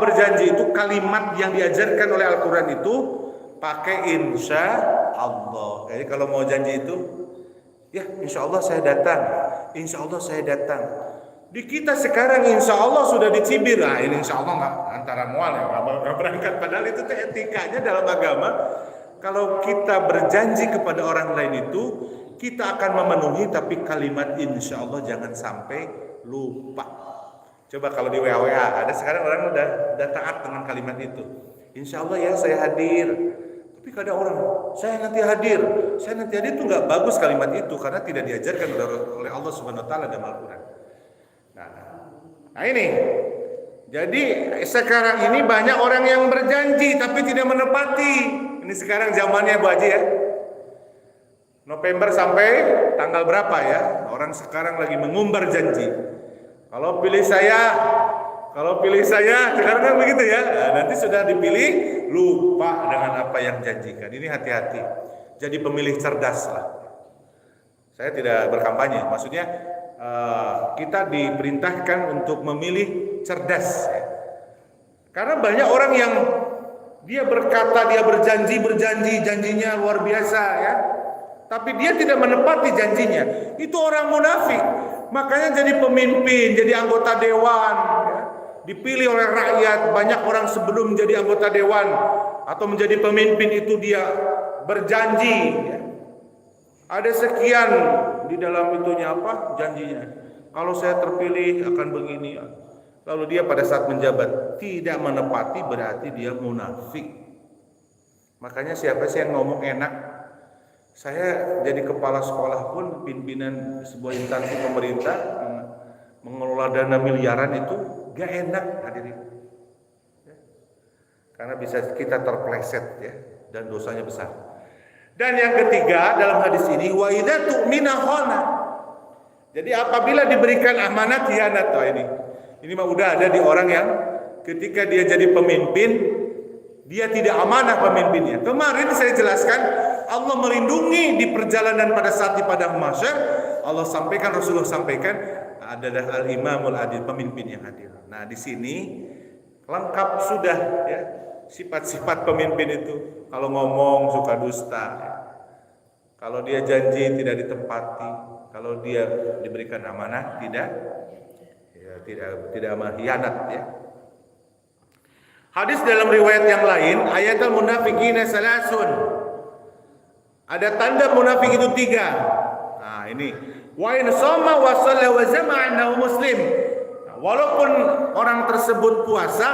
berjanji itu kalimat yang diajarkan oleh Al-Qur'an itu pakai insya Allah. Jadi kalau mau janji itu ya insya Allah saya datang, insya Allah saya datang. Di kita sekarang insya Allah sudah dicibir. Ini insya Allah nggak antara mual ya, nggak berangkat. Padahal itu etikanya dalam agama. Kalau kita berjanji kepada orang lain itu kita akan memenuhi, tapi kalimat insya Allah jangan sampai lupa. Coba kalau di WA ada sekarang orang udah taat dengan kalimat itu. Insya Allah ya saya hadir. Tapi kadang orang saya nanti hadir itu nggak bagus kalimat itu karena tidak diajarkan oleh Allah Subhanahu Wa Taala dalam Al-Quran. Nah ini, jadi sekarang ini banyak orang yang berjanji tapi tidak menepati. Ini sekarang zamannya Bu Haji ya. November sampai tanggal berapa ya? Orang sekarang lagi mengumbar janji. Kalau pilih saya, sekarang kan begitu ya. Nah, nanti sudah dipilih, lupa dengan apa yang janjikan. Ini hati-hati. Jadi pemilih cerdas lah. Saya tidak berkampanye. Maksudnya kita diperintahkan untuk memilih cerdas. Ya. Karena banyak orang yang dia berkata, dia berjanji, janjinya luar biasa ya. Tapi dia tidak menepati janjinya. Itu orang munafik. Makanya jadi pemimpin, jadi anggota dewan, ya. Dipilih oleh rakyat. Banyak orang sebelum menjadi anggota dewan atau menjadi pemimpin itu dia berjanji. Ya. Ada sekian di dalam itunya apa? Janjinya. Kalau saya terpilih akan begini. Lalu dia pada saat menjabat tidak menepati, berarti dia munafik. Makanya siapa sih yang ngomong enak? Saya jadi kepala sekolah pun pimpinan sebuah instansi pemerintah mengelola dana miliaran itu gak enak hadirin ya. Karena bisa kita terpleset ya dan dosanya besar. Dan yang ketiga dalam hadis ini wa idza tu'mina khana. Jadi apabila diberikan amanat khianat. Ini mah udah ada di orang yang ketika dia jadi pemimpin dia tidak amanah pemimpinnya. Kemarin saya jelaskan Allah melindungi di perjalanan pada saat di padang mahsyar. Allah sampaikan, Rasulullah sampaikan adalah al-imamul adil, pemimpin yang adil. Nah, di sini lengkap sudah ya sifat-sifat pemimpin itu. Kalau ngomong suka dusta. Ya. Kalau dia janji tidak ditepati, kalau dia diberikan amanah tidak khianat ya. Hadis dalam riwayat yang lain, ayatul munafiqina salasun. Ada tanda munafik itu 3. Nah, ini wa in shoma wa shalla wa zama'a annahu muslim. Walaupun orang tersebut puasa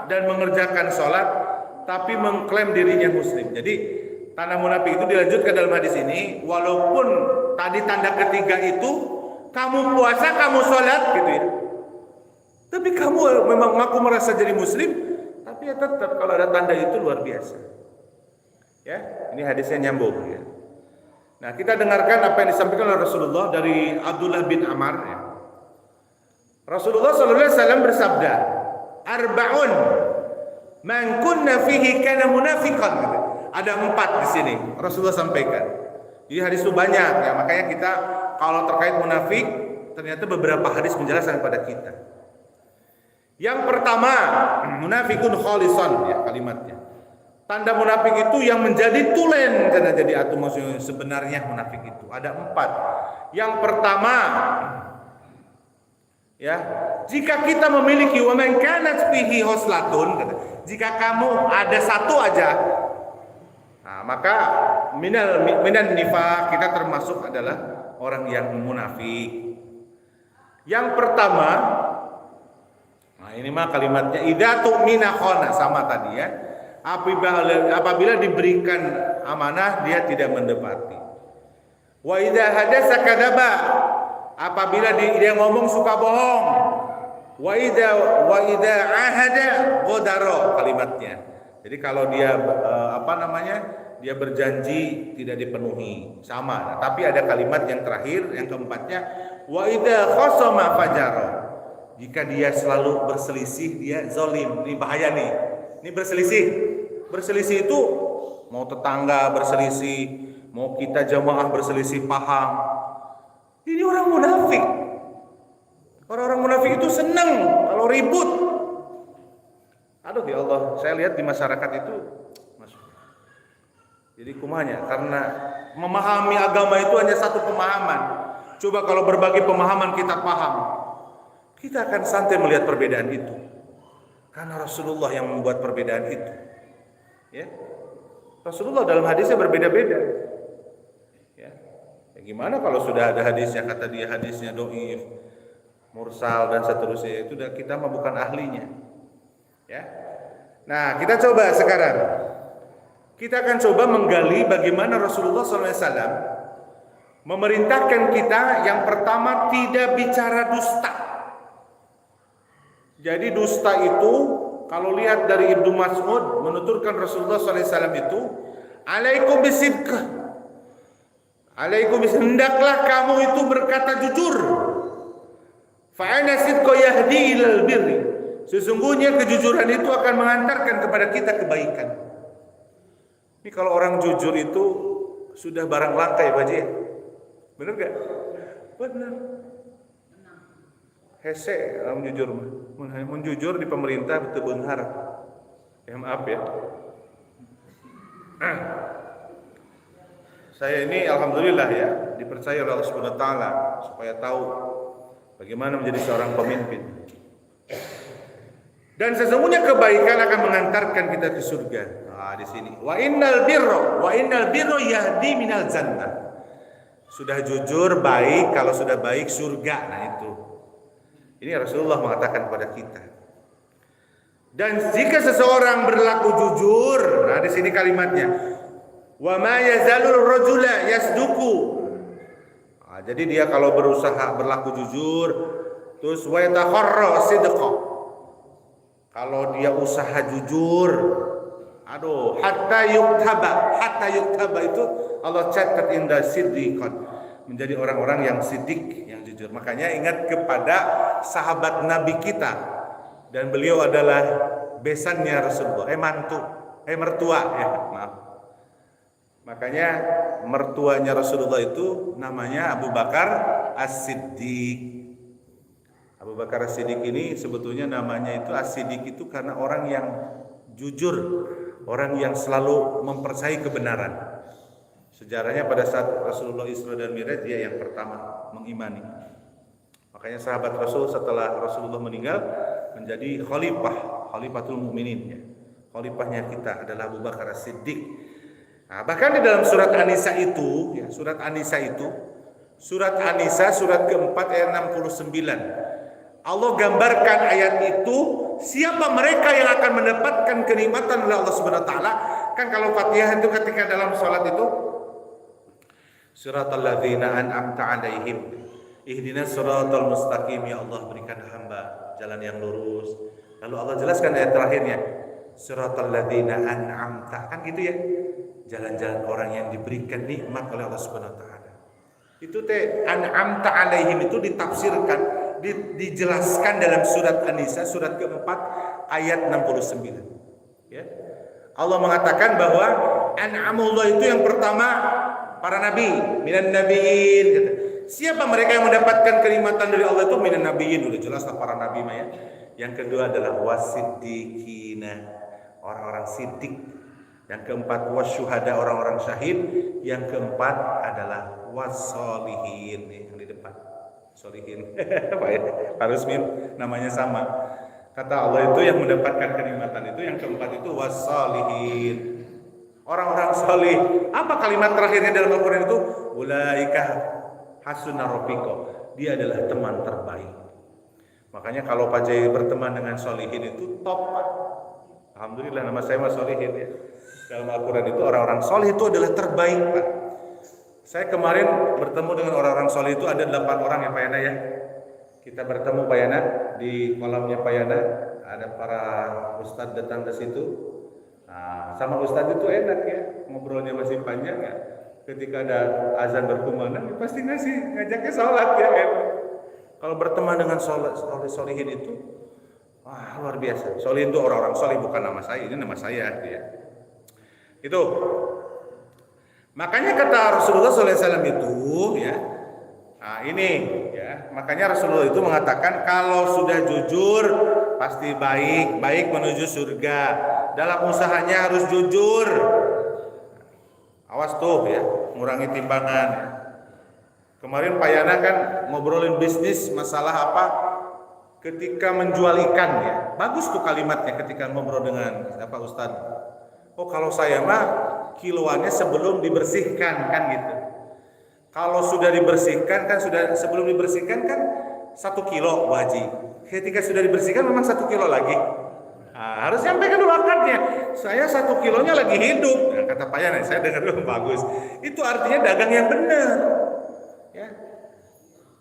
dan mengerjakan sholat, tapi mengklaim dirinya muslim. Jadi tanda munafik itu dilanjutkan dalam hadis ini, walaupun tadi tanda ketiga itu kamu puasa, kamu sholat gitu ya. Tapi kamu memang mengaku merasa jadi muslim, tapi ya tetap kalau ada tanda itu luar biasa. Ya, ini hadisnya nyambung ya. Nah, kita dengarkan apa yang disampaikan oleh Rasulullah dari Abdullah bin Amr ya. Rasulullah sallallahu alaihi wasallam bersabda, "Arba'un man kunna fihi kana munafiqan." Ada 4 di sini Rasulullah sampaikan. Jadi hadis itu banyak ya, makanya kita kalau terkait munafik ternyata beberapa hadis menjelaskan kepada kita. Yang pertama, munafikun khalisan ya kalimatnya. Tanda munafik itu yang menjadi tulen karena jadi atu maksudnya sebenarnya munafik itu ada 4. Yang pertama ya, jika kita memiliki wa man kanat fihi hoslatun, jika kamu ada satu aja, nah, maka minan nifaq, kita termasuk adalah orang yang munafik. Yang pertama, nah ini mah kalimatnya idza tu'mina khana, sama tadi ya. Apabila diberikan amanah dia tidak mendepati. Wa idza hadasa kadzaba, apabila dia ngomong suka bohong. Wa idza ahada ghadara, kalimatnya. Jadi kalau dia dia berjanji tidak dipenuhi, sama. Nah, tapi ada kalimat yang terakhir, yang keempatnya, wa idza khasama fajara. Jika dia selalu berselisih, dia zalim. Ini bahaya nih. Ini berselisih. Berselisih itu mau tetangga berselisih, mau kita jamaah berselisih paham. Ini orang munafik. Orang-orang munafik itu senang kalau ribut. Aduh ya Allah, saya lihat di masyarakat itu masuk. Jadi kumanya karena memahami agama itu hanya satu pemahaman. Coba kalau berbagai pemahaman kita paham, kita akan santai melihat perbedaan itu. Karena Rasulullah yang membuat perbedaan itu. Ya. Rasulullah dalam hadisnya berbeda-beda. Ya. Ya gimana kalau sudah ada hadisnya, kata dia hadisnya dhaif. mursal dan seterusnya, itu kita mah bukan ahlinya. Ya. Nah, kita coba sekarang. Kita akan coba menggali bagaimana Rasulullah SAW memerintahkan kita yang pertama tidak bicara dusta. Jadi dusta itu kalau lihat dari Ibnu Mas'ud menuturkan Rasulullah SAW itu, alaikum bisidq. Alaikum bisidq, hendaklah kamu itu berkata jujur. Fa'ana sidqa yahdi ilal birri. Sesungguhnya kejujuran itu akan mengantarkan kepada kita kebaikan. Ini kalau orang jujur itu sudah barang langka ya Pak Haji. Benar gak? Benar. Hese orang jujur. Mun jujur di pemerintah betul benar. Ya maaf ya. Saya ini alhamdulillah ya dipercaya oleh Allah Subhanahu wa taala supaya tahu bagaimana menjadi seorang pemimpin. Dan sesungguhnya kebaikan akan mengantarkan kita ke surga. Nah, di sini. Wa innal birra yahdi minal jannah. Sudah jujur baik, kalau sudah baik surga. Nah itu. Ini Rasulullah mengatakan kepada kita. Dan jika seseorang berlaku jujur, nah di sini kalimatnya. Wa ma yazalul rajula yasduqu. Nah, jadi dia kalau berusaha berlaku jujur, terus wa yatakharra sidqa. Kalau dia usaha jujur, hatta yuktaba itu Allah catat inda siddiqan, menjadi orang-orang yang siddiq, yang jujur. Makanya ingat kepada sahabat Nabi kita, dan beliau adalah besannya Rasulullah, mertua ya, maaf. Makanya mertuanya Rasulullah itu namanya Abu Bakar As-Siddiq. Abu Bakar As-Siddiq ini sebetulnya namanya itu As-Siddiq itu karena orang yang jujur, orang yang selalu mempercayai kebenaran. Sejarahnya pada saat Rasulullah Isra dan Mi'raj dia yang pertama mengimani. Makanya sahabat Rasul setelah Rasulullah meninggal menjadi khalifatul mukminin ya. Khalifahnya kita adalah Abu Bakar As-Siddiq. Nah, bahkan di dalam surat An-Nisa itu, ya, surat An-Nisa surat keempat ayat 69. Allah gambarkan ayat itu, siapa mereka yang akan mendapatkan kenikmatan oleh Allah Subhanahu wa taala. Kan kalau Fatihah itu ketika dalam salat itu siratal ladzina an'amta 'alaihim ihdinas siratal mustaqim, ya Allah berikan hamba jalan yang lurus. Lalu Allah jelaskan ayat terakhirnya, siratal ladzina an'amta, kan gitu ya. Jalan-jalan orang yang diberikan nikmat oleh Allah Subhanahu wa taala. Itu an'amta 'alaihim itu ditafsirkan, dijelaskan dalam surat An-Nisa surat keempat ayat 69 ya. Allah mengatakan bahwa an'amullah itu yang pertama para nabi, minan nabiyyin gitu. Siapa mereka yang mendapatkan kenikmatan dari Allah itu? Minan nabiyyin, udah jelas lah para nabi mah ya. Yang kedua adalah wasiddiqina, orang-orang siddiq. Yang keempat wasyuhada, orang-orang syahid. Yang keempat adalah wassolihin, yang di depan solihin. Pak Rusmin namanya sama. Kata Allah itu yang mendapatkan kenikmatan itu yang keempat itu wassolihin, orang-orang solih. Apa kalimat terakhirnya dalam Al-Quran itu? Ulaika hasuna rafiqa, dia adalah teman terbaik. Makanya kalau Pak Jai berteman dengan solihin itu top Pak. Alhamdulillah nama saya Mas Solihin ya. Dalam Al-Quran itu orang-orang solih itu adalah terbaik Pak. Saya kemarin bertemu dengan orang-orang soleh itu ada 8 orang ya Pak Yana ya. Kita bertemu Pak Yana di kolamnya Pak Yana. Ada para ustadz datang ke situ. Nah, sama ustadz itu enak ya, ngobrolnya masih panjang ya. Ketika ada azan berkumandang ya pasti ngajaknya sholat ya. Kalau berteman dengan solihin itu, wah luar biasa. Solihin itu orang-orang soleh, bukan nama saya, ini nama saya ya. Itu. Makanya kata Rasulullah SAW itu ya, nah ini ya, makanya Rasulullah itu mengatakan kalau sudah jujur pasti baik menuju surga. Dalam usahanya harus jujur. Awas tuh ya, ngurangi timbangan. Kemarin Pak Yana kan ngobrolin bisnis masalah apa? Ketika menjual ikan ya, bagus tuh kalimatnya ketika ngobrol dengan Ustadz. Oh kalau saya mah kiloannya sebelum dibersihkan kan gitu. Kalau sudah dibersihkan kan sebelum dibersihkan kan 1 kilo Bu Haji. Ketika sudah dibersihkan memang 1 kilo lagi. Nah, harus sampaikan dulu akadnya. Saya 1 kilonya lagi hidup. Nah, kata Pak Yan, saya dengar dulu bagus. Itu artinya dagang yang benar. Ya.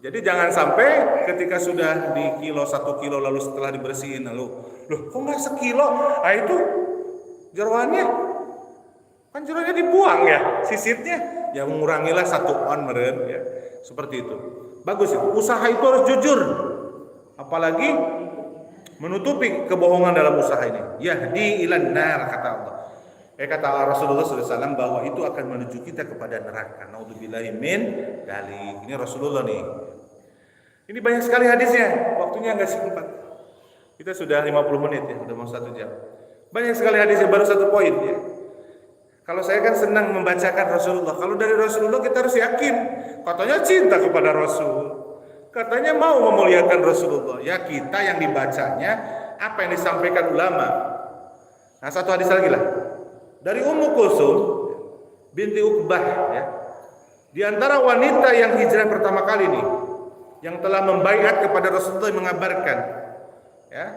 Jadi jangan sampai ketika sudah di kilo 1 kilo lalu setelah dibersihin lalu, loh kok nggak sekilo? Nah itu jeroannya kan jeroannya dibuang ya, sisitnya ya mengurangilah 1 on meren ya. Seperti itu. Bagus itu. Usaha itu harus jujur. Apalagi menutupi kebohongan dalam usaha ini. Yahdi ilan nar kata Allah. Kata Rasulullah SAW bahwa itu akan menuju kita kepada neraka. Naudzubillahi min dzalik. Ini Rasulullah nih. Ini banyak sekali hadisnya. Waktunya nggak sempat. Kita sudah 50 menit ya, udah mau 1 jam. Banyak sekali hadisnya, baru 1 poin ya. Kalau saya kan senang membacakan Rasulullah. Kalau dari Rasulullah kita harus yakin. Katanya cinta kepada Rasul. Katanya mau memuliakan Rasulullah. Ya kita yang dibacanya apa yang disampaikan ulama. Nah 1 hadis lagi lah. Dari Ummu Kulsum binti Uqbah ya. Di antara wanita yang hijrah pertama kali nih, yang telah membaiat kepada Rasulullah yang mengabarkan ya.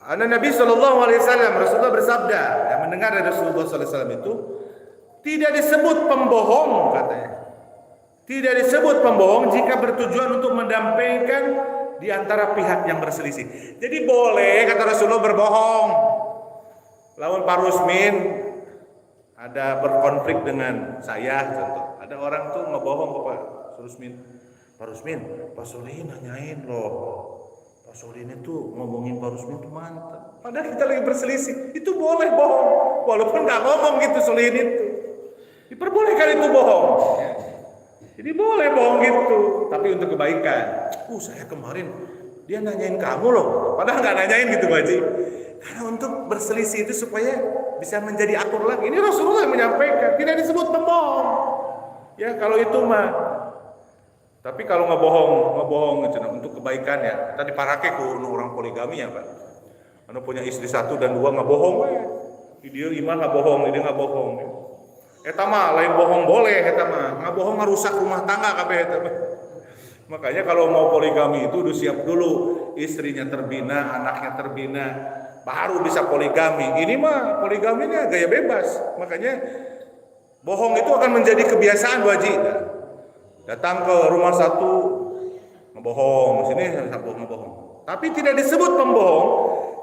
Nabi sallallahu alaihi wasallam, Rasulullah bersabda, yang mendengar dari Rasulullah sallallahu alaihi wasallam itu tidak disebut pembohong katanya. Tidak disebut pembohong jika bertujuan untuk mendampingkan di antara pihak yang berselisih. Jadi boleh kata Rasulullah berbohong. Lawan Pak Rusmin ada berkonflik dengan saya contoh. Ada orang tuh ngebohong ke Pak Rusmin. Pak Rusmin, Pak Solihin nanyain loh. Pak Solihin itu ngomongin Pak Rusmin itu mantap. Padahal kita lagi berselisih. Itu boleh bohong. Walaupun nggak ngomong gitu Solihin itu. Diperbolehkan itu bohong. Jadi boleh bohong gitu. Tapi untuk kebaikan. Saya kemarin dia nanyain kamu loh. Padahal nggak nanyain gitu Pak Haji. Karena untuk berselisih itu supaya bisa menjadi akur lagi. Ini Rasulullah yang menyampaikan, tidak disebut pembohong. Ya kalau itu mah. Tapi kalau ngebohong gitu, untuk kebaikan ya. Tadi parake ku orang poligami ya Pak. Anu punya istri 1 dan 2 ngebohong ya. Dia iman ngebohong, dia ngebohong. Eta mah lain bohong boleh, eta mah ngabohong rusak rumah tangga kabeh eta mah. Makanya kalau mau poligami itu udah siap dulu, istrinya terbina, anaknya terbina. Baru bisa poligami. Ini mah poligaminya gaya bebas. Makanya bohong itu akan menjadi kebiasaan Bu Haji. Datang ke rumah 1 ngebohong, sini ngebohong. Tapi tidak disebut pembohong.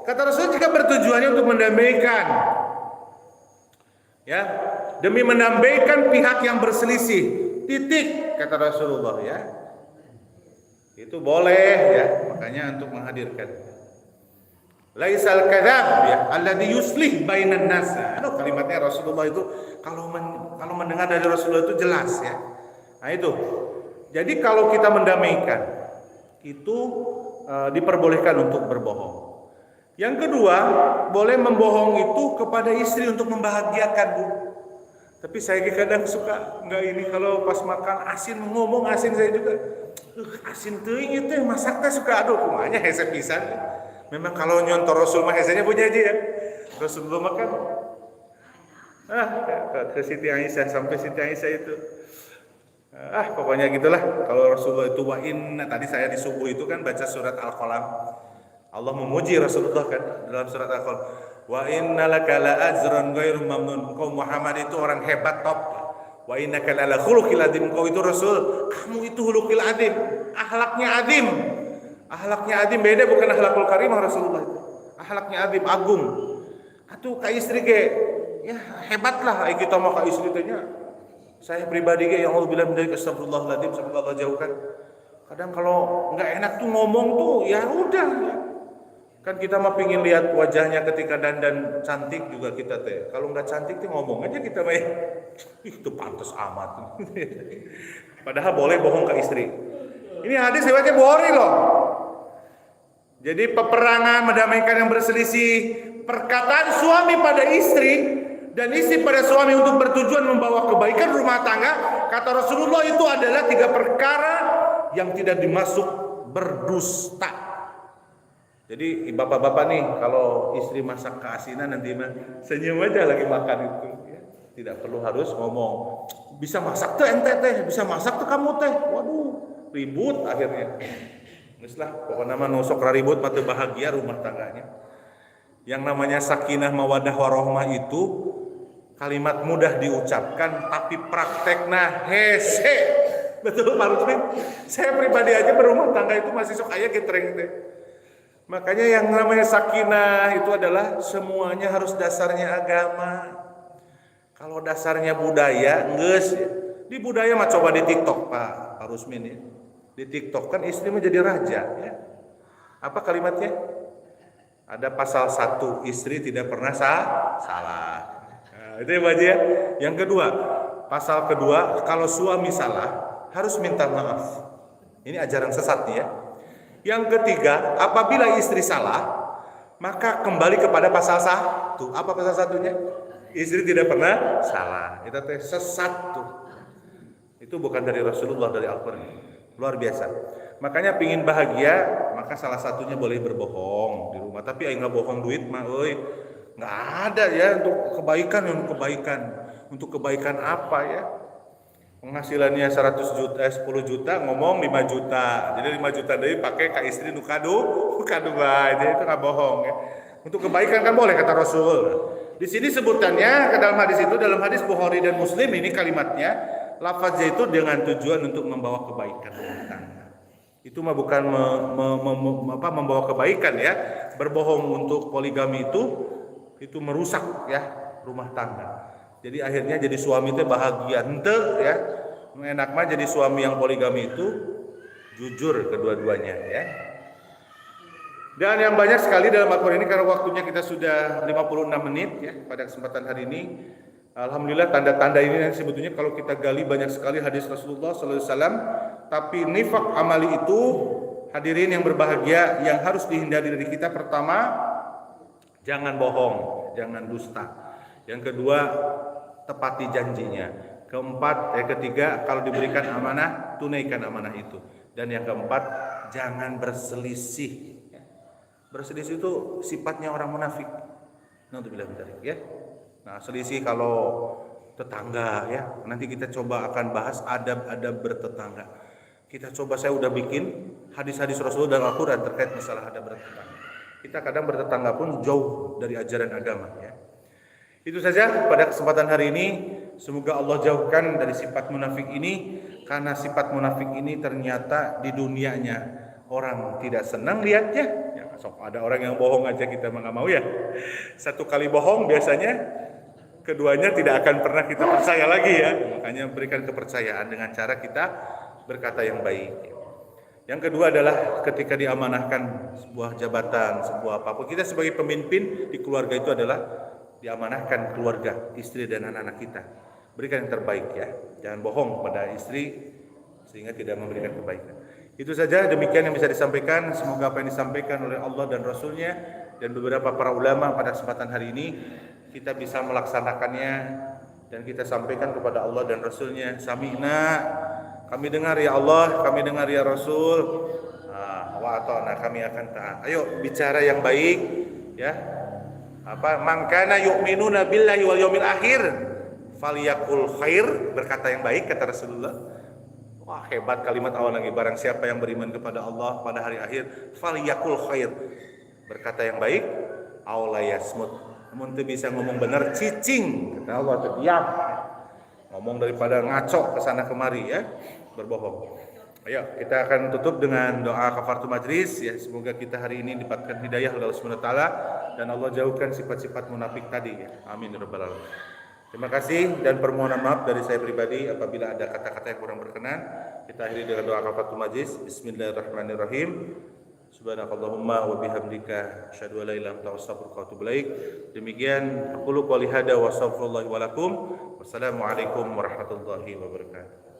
Kata Rasul jika bertujuannya untuk mendamaikan. Ya, demi mendamaikan pihak yang berselisih. Titik kata Rasulullah ya. Itu boleh ya, makanya untuk menghadirkan. Laisal kadzab ya alladhi yuslih bainan nas. Kalimatnya Rasulullah itu kalau mendengar dari Rasulullah itu jelas ya. Nah itu. Jadi kalau kita mendamaikan itu diperbolehkan untuk berbohong. Yang kedua, boleh membohong itu kepada istri untuk membahagiakan Bu. Tapi saya kadang suka enggak ini kalau pas makan asin ngomong asin saya juga. Asin teuing itu masaknya suka aduh kumanya hese pisan. Memang kalau nyontor Rasul mah hesenya punya aja ya. Rasulullah makan. Ke Siti Aisyah sampai Siti Aisyah itu. Pokoknya gitulah. Kalau Rasulullah itu wa inna tadi saya di subuh itu kan baca surat Al-Qalam. Allah memuji Rasulullah kan dalam surat Al-Qalam. Wa innalaka la ajran ghairu mamnun. Kau Muhammad itu orang hebat top. Wa innaka la khuluqil adzim. Kau itu Rasul, kamu itu khuluqil adzim, akhlaknya adzim. Akhlaknya adzim beda bukan akhlakul karimah Rasulullah itu. Akhlaknya adzim agung. Atuh ka istri ge ya hebatlah ai kita mah ka istri teh nya. Saya pribadi ge yang Allah bilang dari astagfirullahaladzim semoga Allah jauhkan. Kadang kalau enggak enak tuh ngomong tuh ya udah ya. Kan kita mah pingin lihat wajahnya ketika dandan cantik juga kita teh. Kalau enggak cantik tuh ngomong aja kita mah. Itu pantas amat. Padahal boleh bohong ke istri. Ini hadis riwayatnya Bukhari loh. Jadi peperangan mendamaikan yang berselisih, perkataan suami pada istri dan istri pada suami untuk bertujuan membawa kebaikan rumah tangga, kata Rasulullah itu adalah 3 perkara yang tidak dimasuk berdusta. Jadi bapak-bapak nih kalau istri masak keasinan nanti mah senyum aja lagi makan itu ya. Tidak perlu harus ngomong bisa masak tuh ente teh, bisa masak tuh kamu teh. Waduh, ribut akhirnya. Geus lah, pokokna mah nu sok raribut mah teu bahagia rumah tangganya. Yang namanya sakinah mawaddah warahmah itu kalimat mudah diucapkan tapi praktekna hese. Betul Pak Rusmin? Saya pribadi aja berumah tangga itu masih sok aya getreng teh. Makanya yang namanya sakinah itu adalah semuanya harus dasarnya agama. Kalau dasarnya budaya, geus di budaya mah coba di TikTok Pak Rusmin ya. Di TikTok kan istri menjadi raja ya. Apa kalimatnya? Ada pasal 1, istri tidak pernah salah. Nah, itu ya Pak Haji ya. Yang kedua, pasal kedua, kalau suami salah harus minta maaf. Ini ajaran sesat nih ya. Yang ketiga, apabila istri salah, maka kembali kepada pasal 1. Apa pasal satunya? Istri tidak pernah salah. Itu teh sesat tuh. Itu bukan dari Rasulullah, dari Al-Qur'an. Luar biasa. Makanya pingin bahagia, maka salah satunya boleh berbohong di rumah. Tapi aing bohong duit mah euy. Enggak ada ya untuk kebaikan. Untuk kebaikan apa ya? Penghasilannya 100 juta, 10 juta, ngomong 5 juta. Jadi 5 juta deui pakai ka istri nu kadu bae. Jadi itu enggak bohong ya. Untuk kebaikan kan boleh kata Rasul. Di sini sebutannya ke dalam hadis itu, dalam hadis Bukhari dan Muslim ini kalimatnya lafaznya itu dengan tujuan untuk membawa kebaikan rumah tangga. Itu mah bukan membawa kebaikan ya. Berbohong untuk poligami itu merusak ya rumah tangga. Jadi akhirnya jadi suami itu bahagia henteu ya. Enak mah jadi suami yang poligami itu jujur kedua-duanya ya. Dan yang banyak sekali dalam Al-Quran ini, karena waktunya kita sudah 56 menit ya pada kesempatan hari ini. Alhamdulillah tanda-tanda ini yang sebetulnya kalau kita gali banyak sekali hadis Rasulullah SAW. Tapi nifak amali itu, hadirin yang berbahagia, yang harus dihindari dari kita, pertama, jangan bohong, jangan dusta. Yang kedua, tepati janjinya. Ketiga, kalau diberikan amanah, tunaikan amanah itu. Dan yang keempat, jangan berselisih. Berselisih itu sifatnya orang munafik. Naudzubillah min dzalik ya. Nah, selisih kalau tetangga ya. Nanti kita coba akan bahas adab-adab bertetangga. Kita coba, saya udah bikin hadis-hadis Rasul dan Al-Qur'an terkait masalah adab bertetangga. Kita kadang bertetangga pun jauh dari ajaran agama ya. Itu saja pada kesempatan hari ini. Semoga Allah jauhkan dari sifat munafik ini, karena sifat munafik ini ternyata di dunianya orang tidak senang lihatnya. Ya, sok ada orang yang bohong aja kita nggak mau ya. Satu kali bohong biasanya keduanya tidak akan pernah kita percaya lagi ya. Makanya berikan kepercayaan dengan cara kita berkata yang baik. Yang kedua adalah ketika diamanahkan sebuah jabatan, sebuah apapun, kita sebagai pemimpin di keluarga itu adalah diamanahkan keluarga, istri dan anak-anak kita. Berikan yang terbaik ya. Jangan bohong pada istri sehingga tidak memberikan kebaikan. Itu saja, demikian yang bisa disampaikan. Semoga apa yang disampaikan oleh Allah dan Rasulnya dan beberapa para ulama pada kesempatan hari ini kita bisa melaksanakannya dan kita sampaikan kepada Allah dan Rasulnya. Sami'na, kami dengar ya Allah, kami dengar ya Rasul. Wa ata'na, kami akan taat. Ayo bicara yang baik ya. Man kana yu'minuna billahi wal yaumil akhir falyakul khair, berkata yang baik kata Rasulullah. Wah, hebat kalimat awal lagi. Barang siapa yang beriman kepada Allah pada hari akhir, falyakul khair, berkata yang baik, aw la yasmut. Namun teu bisa ngomong bener, cicing kata Allah, teu diam. Ngomong daripada ngaco ke sana kemari ya, berbohong. Ayo kita akan tutup dengan doa kafaratul majlis ya. Semoga kita hari ini dapatkan hidayah oleh Allah Subhanahu wa taala dan Allah jauhkan sifat-sifat munafik tadi ya. Amin ya rabbal alamin. Terima kasih dan permohonan maaf dari saya pribadi apabila ada kata-kata yang kurang berkenan. Kita akhiri dengan doa kafaratul majlis. Bismillahirrahmanirrahim. Subhanakallahumma wa bihamdika asyhadu an la ilaha illa anta astaghfiruka wa atubu ilaik. Demikian aqulu qouli hadza wa astaghfirullahi wa lakum. Wassalamualaikum warahmatullahi wabarakatuh.